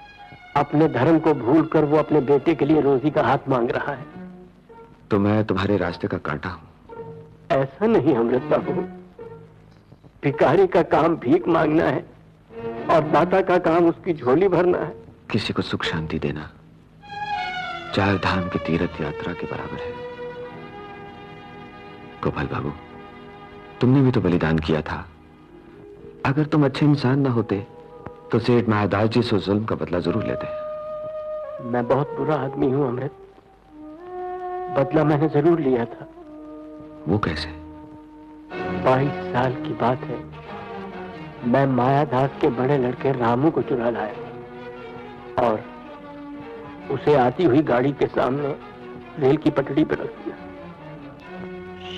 अपने धर्म को भूलकर वो अपने बेटे के लिए रोजी का हाथ मांग रहा है। तो मैं तुम्हारे रास्ते का कांटा हूं? ऐसा नहीं अमृत बाबू, भिखारी का काम भीख मांगना है और दाता का काम उसकी झोली भरना है। किसी को सुख शांति देना 4 धाम की तीर्थ यात्रा के बराबर है। गोपाल बाबू, तुमने भी तो बलिदान किया था। अगर तुम अच्छे इंसान ना होते तो सेठ मायादास जी से जुल्म का बदला जरूर लेते। मैं बहुत बुरा आदमी हूं अमृत, बदला मैंने जरूर लिया था। वो कैसे? 22 साल की बात है, मैं मायादास के बड़े लड़के रामू को चुरा लाया और उसे आती हुई गाड़ी के सामने रेल की पटड़ी पर रख दिया।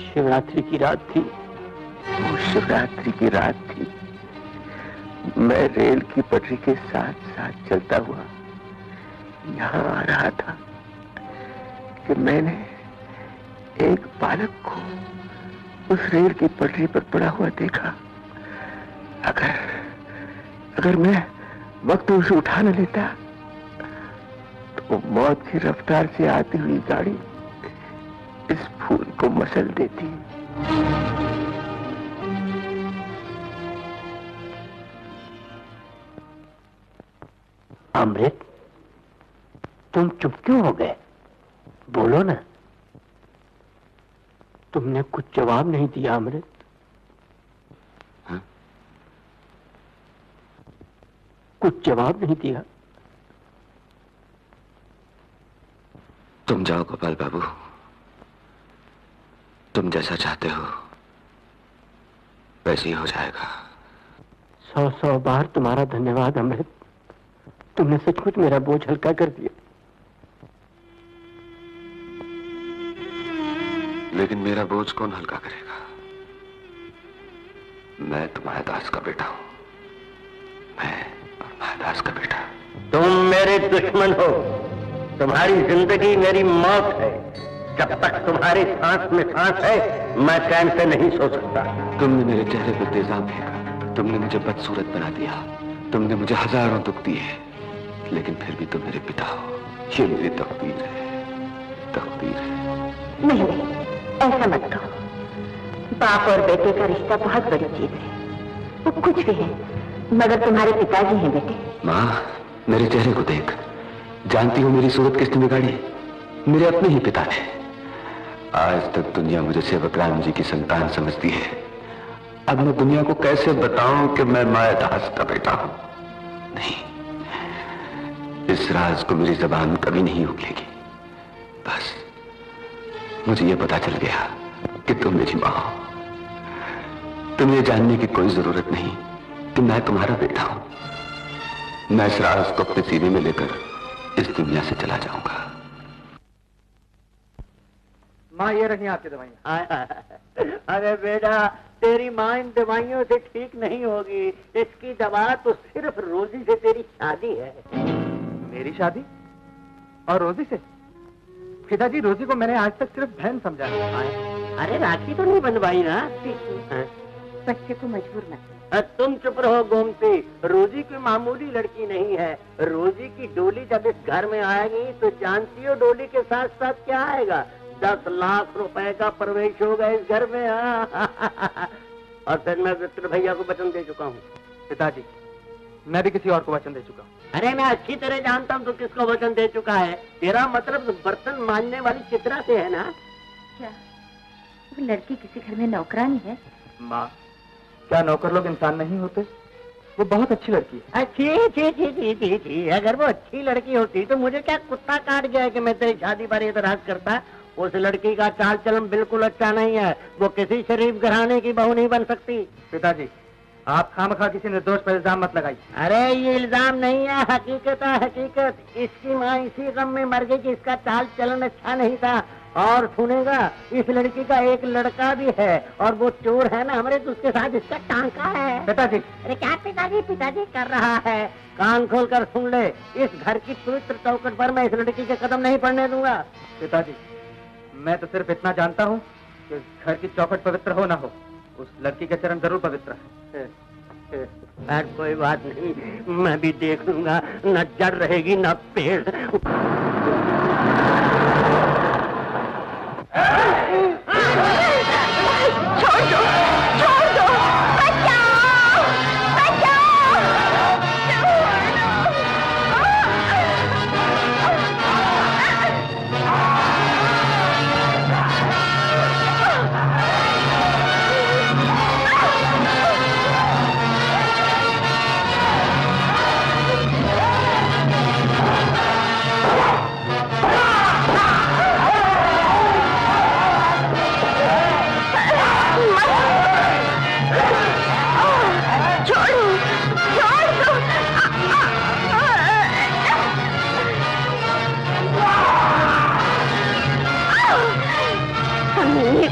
शिवरात्रि की रात थी। वो शिवरात्रि की रात थी। मैं रेल की पटरी के साथ साथ चलता हुआ यहाँ आ रहा था कि मैंने एक बालक को उस रेल की पटरी पर पड़ा हुआ देखा। अगर मैं वक्त उसे उठा न लेता तो मौत की रफ्तार से आती हुई गाड़ी इस फूल को मसल देती। अमृत, तुम चुप क्यों हो गए? बोलो ना। तुमने कुछ जवाब नहीं दिया अमृत। हाँ? कुछ जवाब नहीं दिया। तुम जाओ गोपाल बाबू, तुम जैसा चाहते हो वैसे ही हो जाएगा। 100 बार तुम्हारा धन्यवाद अमृत। तुमने सचमुच मेरा बोझ हल्का कर दिया। लेकिन मेरा बोझ कौन हल्का करेगा? मैं तुम्हारे दास का बेटा हूं। मैं और महादास का बेटा। तुम मेरे दुश्मन हो। तुम्हारी जिंदगी मेरी मौत है। जब तक तुम्हारी सांस में सांस है मैं चैन से नहीं सो सकता। तुमने मेरे चेहरे पर तेजाब फेंका, तुमने मुझे बदसूरत बना दिया, तुमने मुझे हजारों दुख दिए, लेकिन फिर भी तुम मेरे पिता हो। ये मेरी तकदीर है, तकदीर है। नहीं ऐसा मत कहो। बाप और बेटे का रिश्ता बहुत बड़ी चीज है। वो कुछ भी है मगर तुम्हारे पिताजी हैं बेटे। माँ, मेरे चेहरे को देख, जानती हो मेरी सूरत किसने बिगाड़ी? मेरे अपने ही पिता ने। आज तक दुनिया मुझे सेवक राम जी की संतान समझती है। अब मैं दुनिया को कैसे बताऊं कि मैं मायादास का बेटा हूं? नहीं, इस राज को मेरी जबान कभी नहीं उगलेगी। बस मुझे यह पता चल गया कि तुम मेरी मां हो। तुम्हें जानने की कोई जरूरत नहीं कि मैं तुम्हारा बेटा हूं। मैं इस राज को अपने सीने में लेकर इस दुनिया से चला जाऊंगा। माँ, ये रही आपकी दवाइयाँ। अरे बेटा, तेरी माँ इन दवाइयों से ठीक नहीं होगी। इसकी दवा तो सिर्फ रोजी से तेरी शादी है। मेरी शादी और रोजी से? पिताजी, रोजी को मैंने आज तक सिर्फ बहन समझा है। अरे राखी तो नहीं बनवाई ना? बच्चे को मजबूर मत। तुम चुप रहो गोमती। रोजी कोई मामूली लड़की नहीं है। रोजी की डोली जब इस घर में आएगी तो जानती हो डोली के साथ साथ क्या आएगा? 10 लाख रुपए का प्रवेश होगा इस घर में। और फिर मैं विप्र भैया को वचन दे चुका हूँ। पिताजी, मैं भी किसी और को वचन दे चुका हूँ। अरे मैं अच्छी तरह जानता हूँ तू किसको वचन दे चुका है। तेरा मतलब बर्तन मांजने वाली चित्रा से है ना? क्या वो लड़की किसी घर में नौकरानी है? माँ, क्या नौकर लोग इंसान नहीं होते? वो बहुत अच्छी लड़की है। अच्छी अगर वो अच्छी लड़की होती तो मुझे क्या कुत्ता काट गया कि मैं तेरी शादी पर एतराज करता? उस लड़की का चाल चलन बिल्कुल अच्छा नहीं है। वो किसी शरीफ घराने की बहू नहीं बन सकती। पिताजी, आप खामखा किसी निर्दोष पर इल्जाम मत लगाइए। अरे ये इल्जाम नहीं है, हकीकत है हकीकत। इसकी माँ इसी गम में मर गई कि इसका चाल चलन अच्छा नहीं था। और सुनेगा, इस लड़की का एक लड़का भी है और वो चोर है ना हमारे, तो उसके साथ इसका टांका है। पिताजी। अरे क्या पिताजी पिताजी कर रहा है? कान खोल कर सुन ले। इस घर की पवित्र चौखट पर मैं इस लड़की के कदम नहीं पड़ने दूंगा। पिताजी, मैं तो सिर्फ इतना जानता हूँ कि घर की चौखट पवित्र हो ना हो, उस लड़की के चरण जरूर पवित्र है। कोई बात नहीं, मैं भी देख लूंगा। न जड़ रहेगी न पेड़। छोड़ दो, छोड़ दो, बचाओ, बचाओ,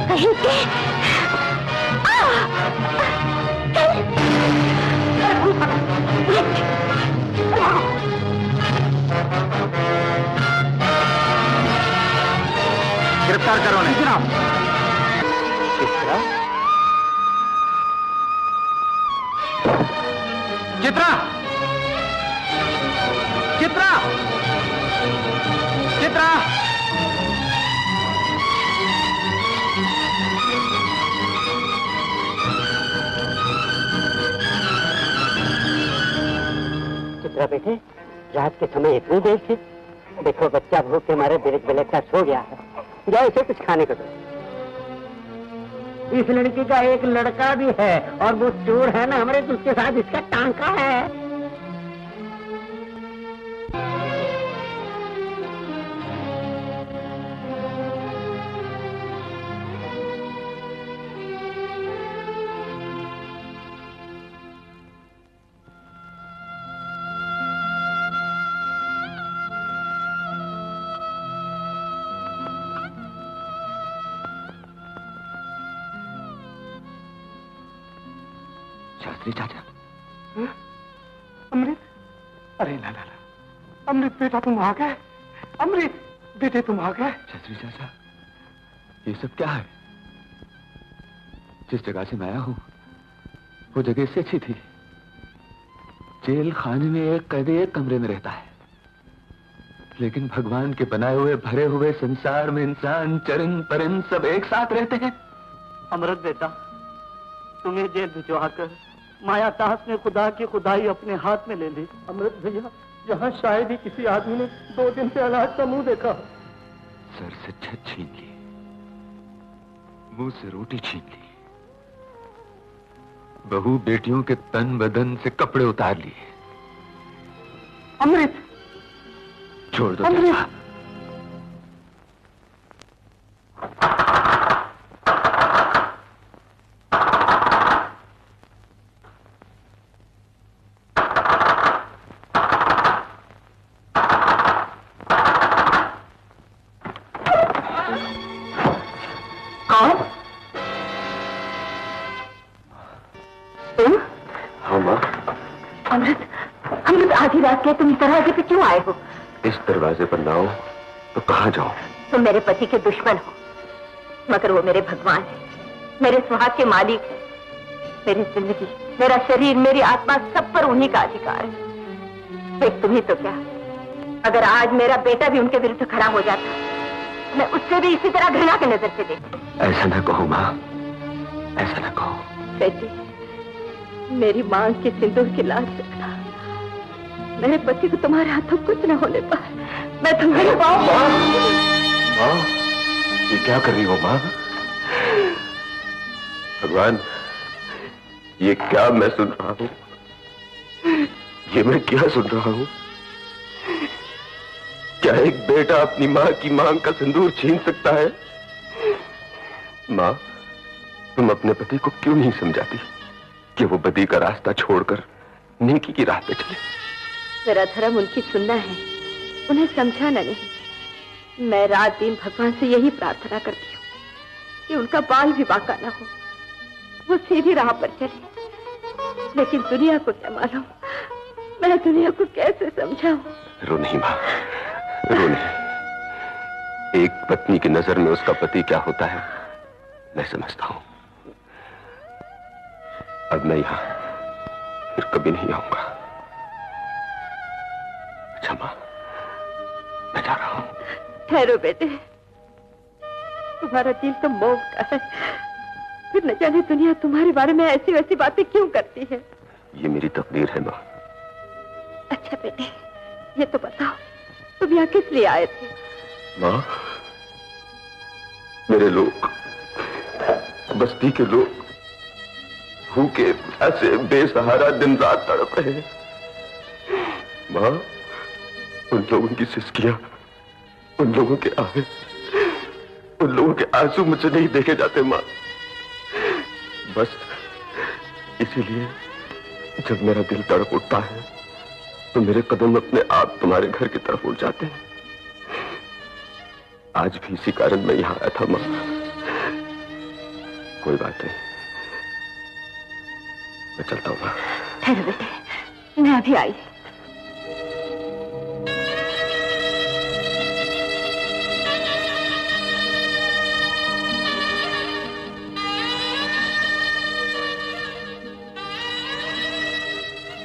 कहीं के गिरफ्तार करो। नहीं जनाब। किस तरह? चित्रा, चित्रा, चित्रा। चित्रा बेटे, रात के समय इतनी देर से? देखो बच्चा भूख के मारे बिलक बिलक का सो गया है। जाओ इसे कुछ खाने को दो। इस लड़की का एक लड़का भी है और वो चोर है ना हमारे, तो उसके साथ इसका टांका है। शास्त्री चाचा। अमृत, अरे ला ला ला, अमृत बेटा तुम आ गए। अमृत बेटे तुम आ गए। शास्त्री चाचा, ये सब क्या है? जिस जगह से मैं आया हूँ वो जगह इससे अच्छी थी। जेल खाने में एक कैदी एक कमरे में रहता है, लेकिन भगवान के बनाए हुए भरे हुए संसार में इंसान चरण परन सब एक साथ रहते हैं। अमृत बेटा, तुम्हें जेल भिजवाकर माया तास ने खुदा की खुदाई अपने हाथ में ले ली। अमृत भैया, यहाँ शायद ही किसी आदमी ने 2 दिन से औलाद का मुंह देखा। सर से छत छीन ली, मुंह से रोटी छीन ली, बहू बेटियों के तन बदन से कपड़े उतार लिए। अमृत, छोड़ दो अमृत। चाचा। रात के तुम इस दरवाजे पे क्यों आए हो? इस दरवाजे पर ना हो तो कहाँ जाओ? तुम मेरे पति के दुश्मन हो, मगर वो मेरे भगवान है, मेरे सुहाग के मालिक है। मेरी जिंदगी, मेरा शरीर, मेरी आत्मा, सब पर उन्हीं का अधिकार है। देख तुम्ही तो क्या, अगर आज मेरा बेटा भी उनके विरुद्ध खड़ा हो जाता, मैं उससे भी इसी तरह घृणा की नजर से देखती। ऐसा ना कहो माँ, ऐसा ना कहो। बेटी, मेरी मांग की सिंदूर की लाज रखना, मेरे पति को तुम्हारे हाथों कुछ न होने पाए। मैं तुम्हारे माँ, ये क्या कर रही हो माँ? भगवान, ये क्या मैं सुन रहा हूँ? ये मैं क्या सुन रहा हूँ? क्या एक बेटा अपनी माँ की मांग का सिंदूर छीन सकता है? माँ, तुम अपने पति को क्यों नहीं समझाती कि वो बदी का रास्ता छोड़कर नेकी की राह पे चले? मेरा धर्म उनकी सुनना है, उन्हें समझाना नहीं। मैं रात दिन भगवान से यही प्रार्थना करती हूँ कि उनका बाल भी बांका ना हो, वो सीधी राह पर चले। लेकिन दुनिया को क्या मालूम, मैं दुनिया को कैसे समझाऊं? रो नहीं माँ, रो नहीं। एक पत्नी की नजर में उसका पति क्या होता है मैं समझता हूँ। अब मैं यहाँ फिर कभी नहीं आऊंगा। अच्छा माँ, मैं जा रहा हूँ। ठहरो बेटे, तुम्हारा दिल तो मोह का है, फिर न जाने दुनिया तुम्हारे बारे में ऐसी वैसी बातें क्यों करती है। ये मेरी तकदीर है माँ। अच्छा बेटे, ये तो बताओ तुम यहाँ किस लिए आए थे? माँ, मेरे लोग, बस्ती के लोग भूखे प्यासे बेसहारा दिन रात तड़प रहे हैं। माँ, उन लोगों की सिसकियां, उन लोगों के आहे, उन लोगों के आंसू मुझे नहीं देखे जाते माँ। बस इसीलिए जब मेरा दिल तड़प उठता है तो मेरे कदम अपने आप तुम्हारे घर की तरफ उड़ जाते हैं। आज भी इसी कारण मैं यहां आया था माँ। कोई बात नहीं, मैं चलता हूँ माँ। ठहरो बेटे, मैं अभी आई।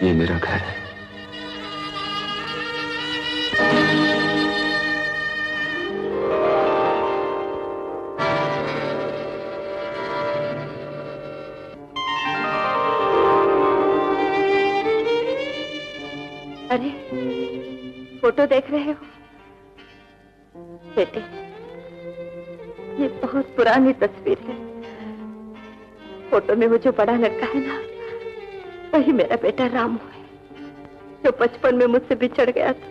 ये मेरा घर है। अरे, फोटो देख रहे हो? बेटे, ये बहुत पुरानी तस्वीर है। फोटो में वो जो बड़ा लड़का है ना, वही मेरा बेटा रामू है, जो बचपन में मुझसे बिछड़ गया था।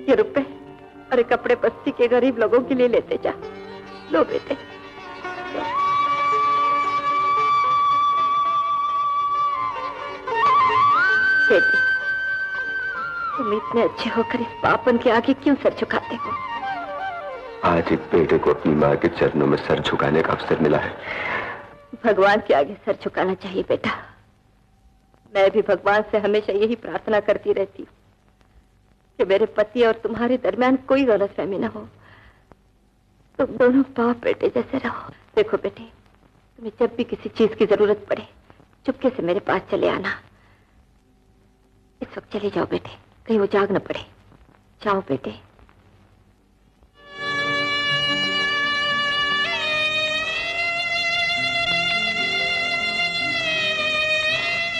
ये रुपए और कपड़े बस्ती के गरीब लोगों के लिए लेते जा। लो बेटे। बेटे, तुम इतने अच्छे होकर इस पापन के आगे क्यों सर झुकाते हो? आज एक बेटे को अपनी माँ के चरणों में सर झुकाने का अवसर मिला है। भगवान के आगे सर झुकाना चाहिए बेटा। मैं भी भगवान से हमेशा यही प्रार्थना करती रहती हूँ कि मेरे पति और तुम्हारे दरमियान कोई गलतफहमी न हो। तुम दोनों बाप बेटे जैसे रहो। देखो बेटे, तुम्हें जब भी किसी चीज की जरूरत पड़े, चुपके से मेरे पास चले आना। इस वक्त चले जाओ बेटे, कहीं वो जाग न पड़े। जाओ बेटे।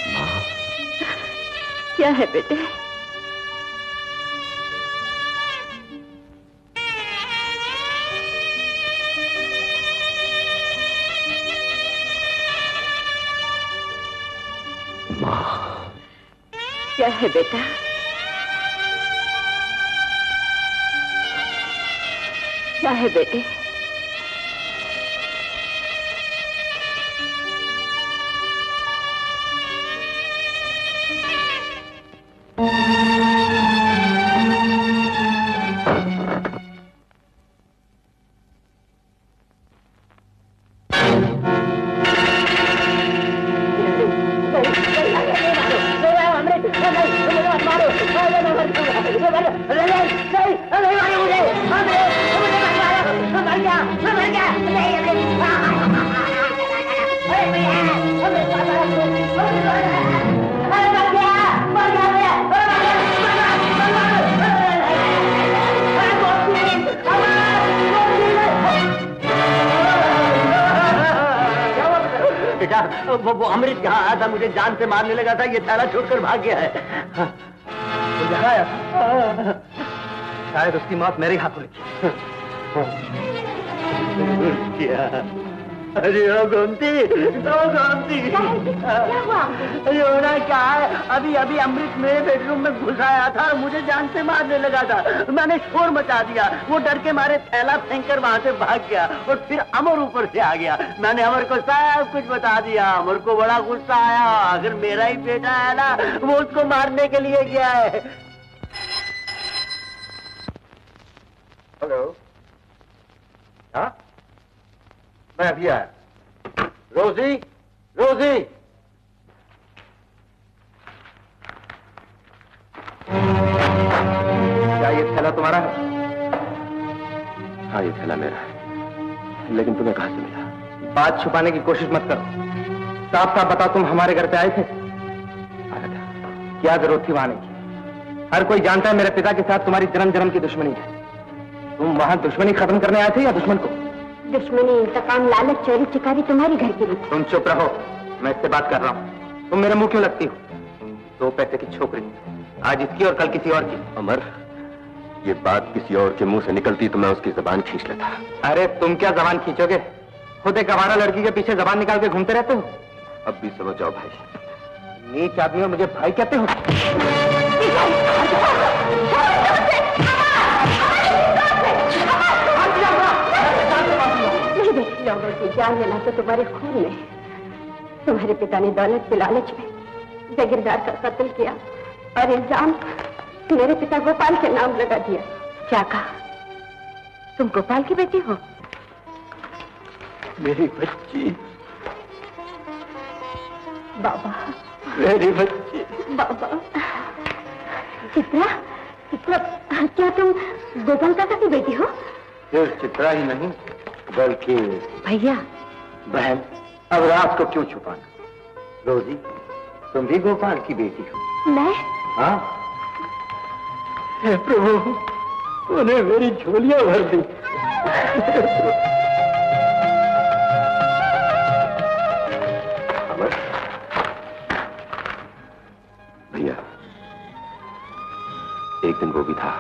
माँ, क्या है बेटे? क्या है बेटा? क्या है बेटे? वो अमृत यहाँ आया था, मुझे जान से मारने लगा था, ये थैला छोड़कर भाग गया है। वो यहाँ आया था? शायद उसकी मौत मेरे हाथों लिखी। क्या? अरे ओ गोमती, अरे होना क्या है? अभी अभी अमृत मेरे बेडरूम में घुस आया था और मुझे जान से मारने लगा था। मैंने शोर मचा दिया, वो डर के मारे थैला फेंककर वहां से भाग गया और फिर अमर ऊपर से आ गया। मैंने अमर को सब कुछ बता दिया। अमर को बड़ा गुस्सा आया, अगर मेरा ही बेटा है ना, वो उसको मारने के लिए गया है। हेलो, हाँ, मैं अभी आया। रोजी, रोजी, क्या ये थैला तुम्हारा है? हाँ, ये थैला मेरा है, लेकिन तुम्हें कहां से मिला? बात छुपाने की कोशिश मत करो, साफ साफ बताओ, तुम हमारे घर पे आए थे? आया था। क्या जरूरत थी वहां आने की? हर कोई जानता है मेरे पिता के साथ तुम्हारी जन्म जन्म की दुश्मनी है। तुम वहां दुश्मनी खत्म करने आए थे या दुश्मन को? दुश्मनी, इंतकाम, लालच, चोरी चिकारी तुम्हारी घर की रीत। तुम चुप रहो, मैं इससे बात कर रहा हूँ। तुम मेरे मुंह क्यों लगती हो? 2 पैसे की छोकरी, आज इसकी और कल किसी और की। अमर, ये बात किसी और के मुंह से निकलती तो मैं उसकी जबान खींच लेता। अरे तुम क्या जबान खींचोगे? खुद एक आवारा लड़की के पीछे जबान निकाल के घूमते रहते हो। अब भी समझ जाओ भाई। नीच आदमी हो, मुझे भाई कहते हो? लोगों की जान लेना तो तुम्हारे खून में। तुम्हारे पिता ने दौलत के लालच में जागीरदार का कत्ल किया और इल्जाम मेरे पिता गोपाल के नाम लगा दिया। क्या कहा? तुम गोपाल की बेटी हो? मेरी बच्ची, बाबा, मेरी बच्ची, बाबा। चित्रा, चित्रा, क्या तुम गोपाल काका की बेटी हो? सिर्फ चित्रा ही नहीं, बल्कि भैया। बहन, अब राज को क्यों छुपाना? रोजी, तुम भी गोपाल की बेटी हो? मैं? हाँ। हे प्रभु, तूने मेरी झोलियां भर दी। अमर, भैया, एक दिन वो भी था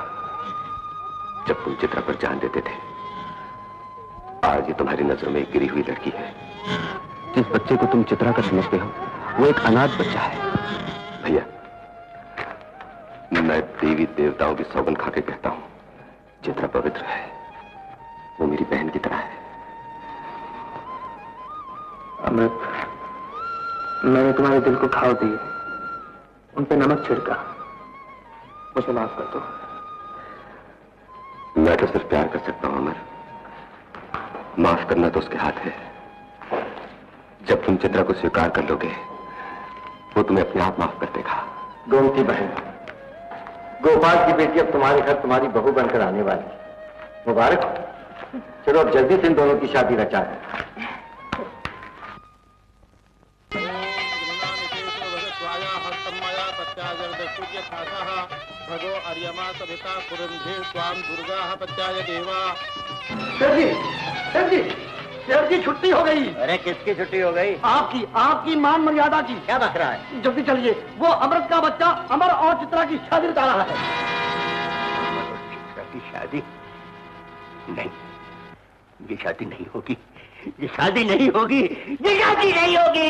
जब तुम चित्रा पर जान देते थे। आज ये तुम्हारी नजरों में एक गिरी हुई लड़की है। जिस बच्चे को तुम चित्रा का समझते हो वो एक अनाथ बच्चा है। भैया, मैं देवी देवताओं की सौगंध खा के कहता हूं, चित्रा पवित्र है। वो मेरी बहन की तरह है। अमृत, मैंने तुम्हारे दिल को घाव दिए, उन पे नमक छिड़का, मुझे माफ कर दो। मैं तो सिर्फ प्यार कर सकता हूं अमर, माफ करना तो उसके हाथ है। जब तुम चित्रा को स्वीकार कर लोगे वो तुम्हें अपने आप माफ कर देगा। गोमती बहन, गोपाल की बेटी अब तुम्हारे घर तुम्हारी बहू बनकर आने वाली है। मुबारक हो। चलो अब जल्दी से इन दोनों की शादी रचा दें। भगो अर्यमा सविता कुरुंधे स्वाम दुर्गा पत्याय देवा। सर जी छुट्टी हो गई। अरे किसकी छुट्टी हो गई? आपकी मान मर्यादा की। क्या बक रहा है? जल्दी चलिए, वो अमृत का बच्चा अमर और चित्रा की शादी रचा रहा है। अमर और चित्रा की शादी? नहीं, ये शादी नहीं होगी, ये शादी नहीं होगी, ये शादी नहीं होगी।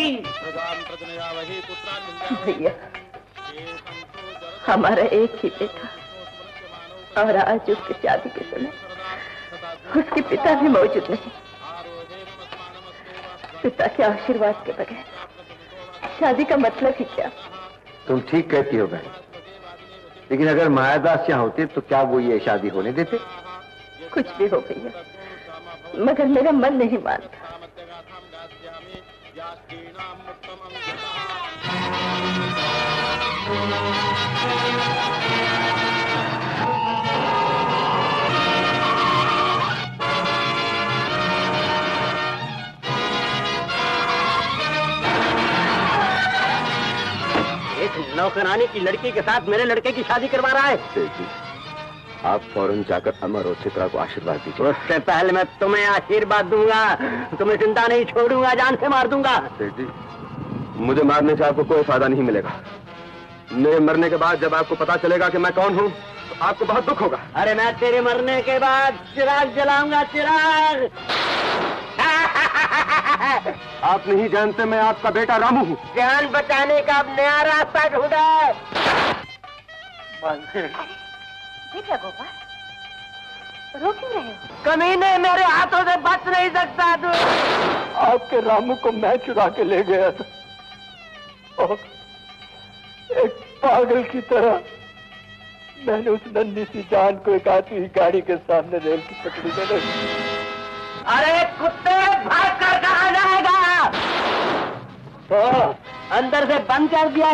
भैया, हमारा एक ही बेटा और आज उसकी शादी के समय उसके पिता भी मौजूद नहीं। पिता के आशीर्वाद के बगैर शादी का मतलब ही क्या? तुम ठीक कहती हो बहन, लेकिन अगर मायादास यहाँ होते तो क्या वो ये शादी होने देते? कुछ भी हो भैया, मगर मेरा मन नहीं मानता। नौकरानी की लड़की के साथ मेरे लड़के की शादी करवा रहा है। जी, आप फौरन जाकर अमर और चित्रा को आशीर्वाद दीजिए। उससे पहले मैं तुम्हें आशीर्वाद दूंगा, तुम्हें चिंता नहीं छोड़ूंगा, जान से मार दूंगा। जी, मुझे मारने से आपको कोई फायदा नहीं मिलेगा। मेरे मरने के बाद जब आपको पता चलेगा कि मैं कौन हूँ तो आपको बहुत दुख होगा। अरे मैं तेरे मरने के बाद चिराग जलाऊंगा, चिराग। आप नहीं जानते मैं आपका बेटा रामू हूँ। जान बचाने का अब नया रास्ता ढूंढा है। देखा गोपाल, रो क्यों रहे हो? कमीने, मेरे हाथों से बच नहीं सकता तू। आपके रामू को मैं चुरा के ले गया था और एक पागल की तरह मैंने उस नन्ही सी जान को एक आती हुई गाड़ी के सामने रेल की पटरी में रख दिया। अरे कुत्ते, भाग कर कहाँ जाएगा? तो अंदर से बंद कर दिया।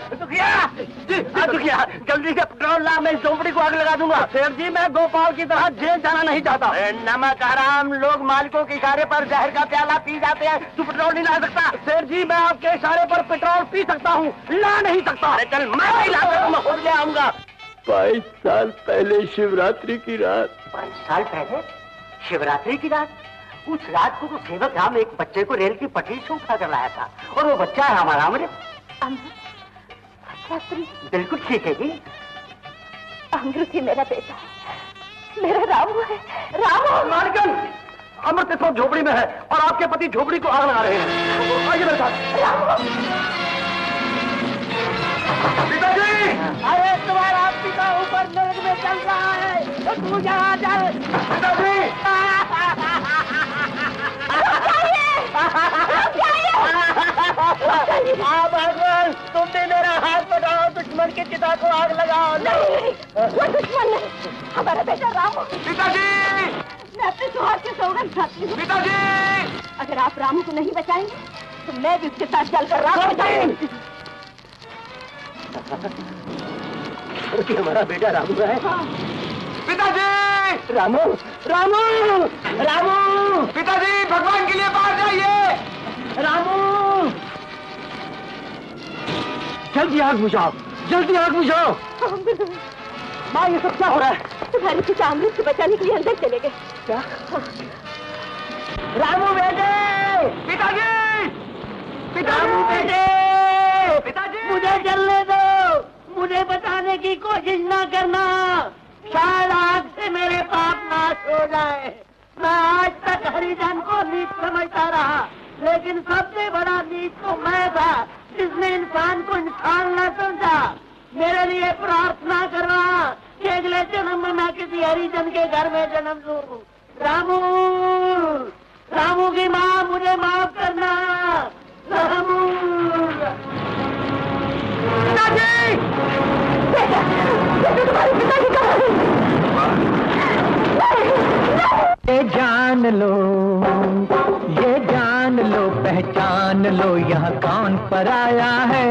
दुखिया, जल्दी से पेट्रोल ला, मैं इस झोपड़ी को आग लगा दूंगा। सेठ जी, मैं गोपाल की तरह जेल जाना नहीं चाहता। नमक हराम, लोग मालिकों के इशारे पर जहर का प्याला पी जाते हैं, तू पेट्रोल नहीं ला सकता। सेठ जी, मैं आपके इशारे पर पेट्रोल पी सकता हूँ, ला नहीं सकता। अरे चल, मैं ही लाता हूँ, मैं खुद ले आऊंगा। 22 साल पहले शिवरात्रि की रात। 22 साल पहले शिवरात्रि की रात? उस रात को तो सेवक राम एक बच्चे को रेल की पटरी से उठा कर लाया था, और वो बच्चा है हमारा अमृत। बिल्कुल ठीक है जी। अमृत ही मेरा बेटा है, मेरा रामू है। रामू! मालकिन, अमृत इस वक्त झोपड़ी में है और आपके पति झोपड़ी को आग लगा रहे हैं। आइए मेरे साथ। रामू! पिताजी! अरे तुम्हारा पिता ऊपर नरक में चल रहा है, तो तू यहाँ जा। पिताजी! भगवान, तुमने मेरा हाथ पकड़ाओ, दुश्मन के चिता को आग लगाओ। नहीं, वो दुश्मन नहीं, हमारा बेटा रामू। पिताजी! मैं अपने सुहाग से सौगंध खाती हूँ। पिताजी! अगर आप रामू को नहीं बचाएंगे तो मैं भी उसके साथ चलकर रामू बचाऊंगी। हमारा बेटा रामू है। हाँ। पिताजी! रामू, रामू, रामू! पिताजी, भगवान के लिए बाहर जाइए। रामू! जल्दी आग बुझाओ, जल्दी आग बुझाओ। माँ ये सब क्या हो रहा है? तुम्हारे पिता अमृत से बचाने के लिए अंदर चले गए। क्या? रामू बेटे! पिताजी! रामू बेटे! पिताजी! मुझे जलने दो, मुझे बचाने की कोशिश ना करना, शायद आग से मेरे पाप नाश हो जाए। मैं आज तक हरिजन को नीच समझता रहा, लेकिन सबसे बड़ा नीच तो मैं था जिसने इंसान को इंसान न समझा। मेरे लिए प्रार्थना करना कि अगले जन्म में मैं किसी हरिजन के घर में जन्म लूं। रामू, रामू की माँ मुझे माफ करना। रामू! पिताजी! तुम्हारे पिताजी कहाँ हैं? ये जान लो, ये जान लो, पहचान लो, यहाँ कौन पराया है।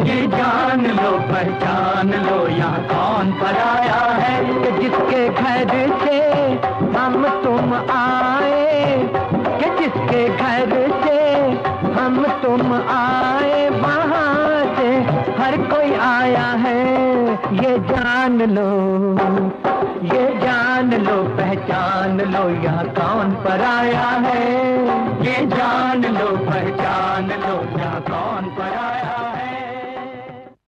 ये जान लो, पहचान लो, यहाँ कौन पराया है। कि जिसके घर से हम तुम आए, कि जिसके घर से हम तुम आए, वहाँ से हर कोई आया है। ये जान लो, ये जान लो, पहचान लो, यहाँ कौन पराया है। ये जान लो, पहचान लो, यहाँ कौन